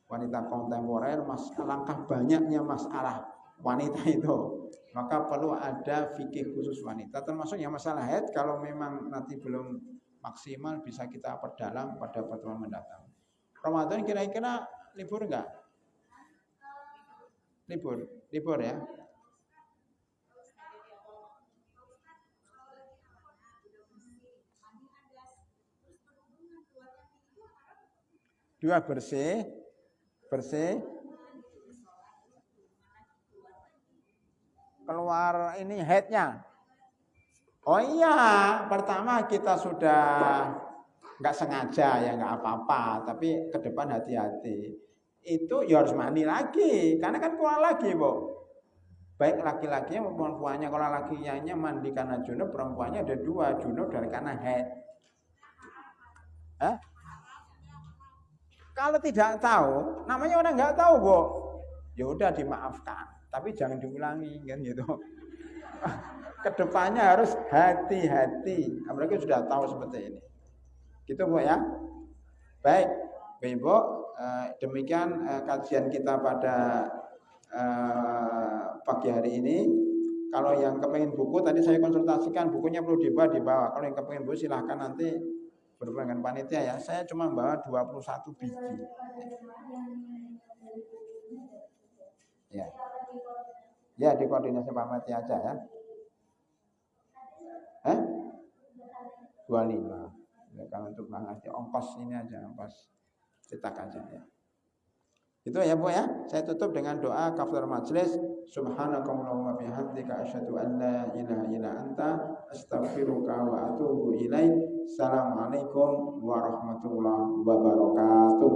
wanita kontemporer. Alangkah banyaknya masalah wanita itu, maka perlu ada fikih khusus wanita, termasuk yang masalah haid. Kalau memang nanti belum maksimal bisa kita perdalam pada pertemuan mendatang. Ramadan kira-kira libur enggak? Libur ya. Dua bersih keluar ini haidnya. Oh iya, pertama kita sudah nggak sengaja ya nggak apa-apa, tapi ke depan hati-hati. Itu ya harus mandi lagi, karena kan keluar lagi Bu. Baik laki-lakinya maupun perempuannya. Kalau lakinya mandi karena junub, perempuannya ada 2, junub dan karena haid. Kalau tidak tahu, namanya orang nggak tahu Bu. Ya udah dimaafkan, tapi jangan diulangi kan gitu. Kedepannya harus hati-hati, apalagi sudah tahu seperti ini. Gitu Bu ya. Baik, Ibu, demikian kajian kita pada pagi hari ini. Kalau yang kepengen buku, tadi saya konsultasikan bukunya perlu dibawa. Kalau yang kepengen buku silahkan nanti berhubungan dengan panitia ya. Saya cuma bawa 21 biji. Ya. Ya, dikoordinasi Pak Mati aja ya. 25. Ya, kalau untuk mengerti ongkos ini aja, ongkos cetak aja ya. Itu ya Bu ya. Saya tutup dengan doa kafaratul majelis. Subhanakallahumma bihamdika asyhadu an la ilaha illa anta astaghfiruka wa atubu ilaik. Assalamualaikum warahmatullahi wabarakatuh.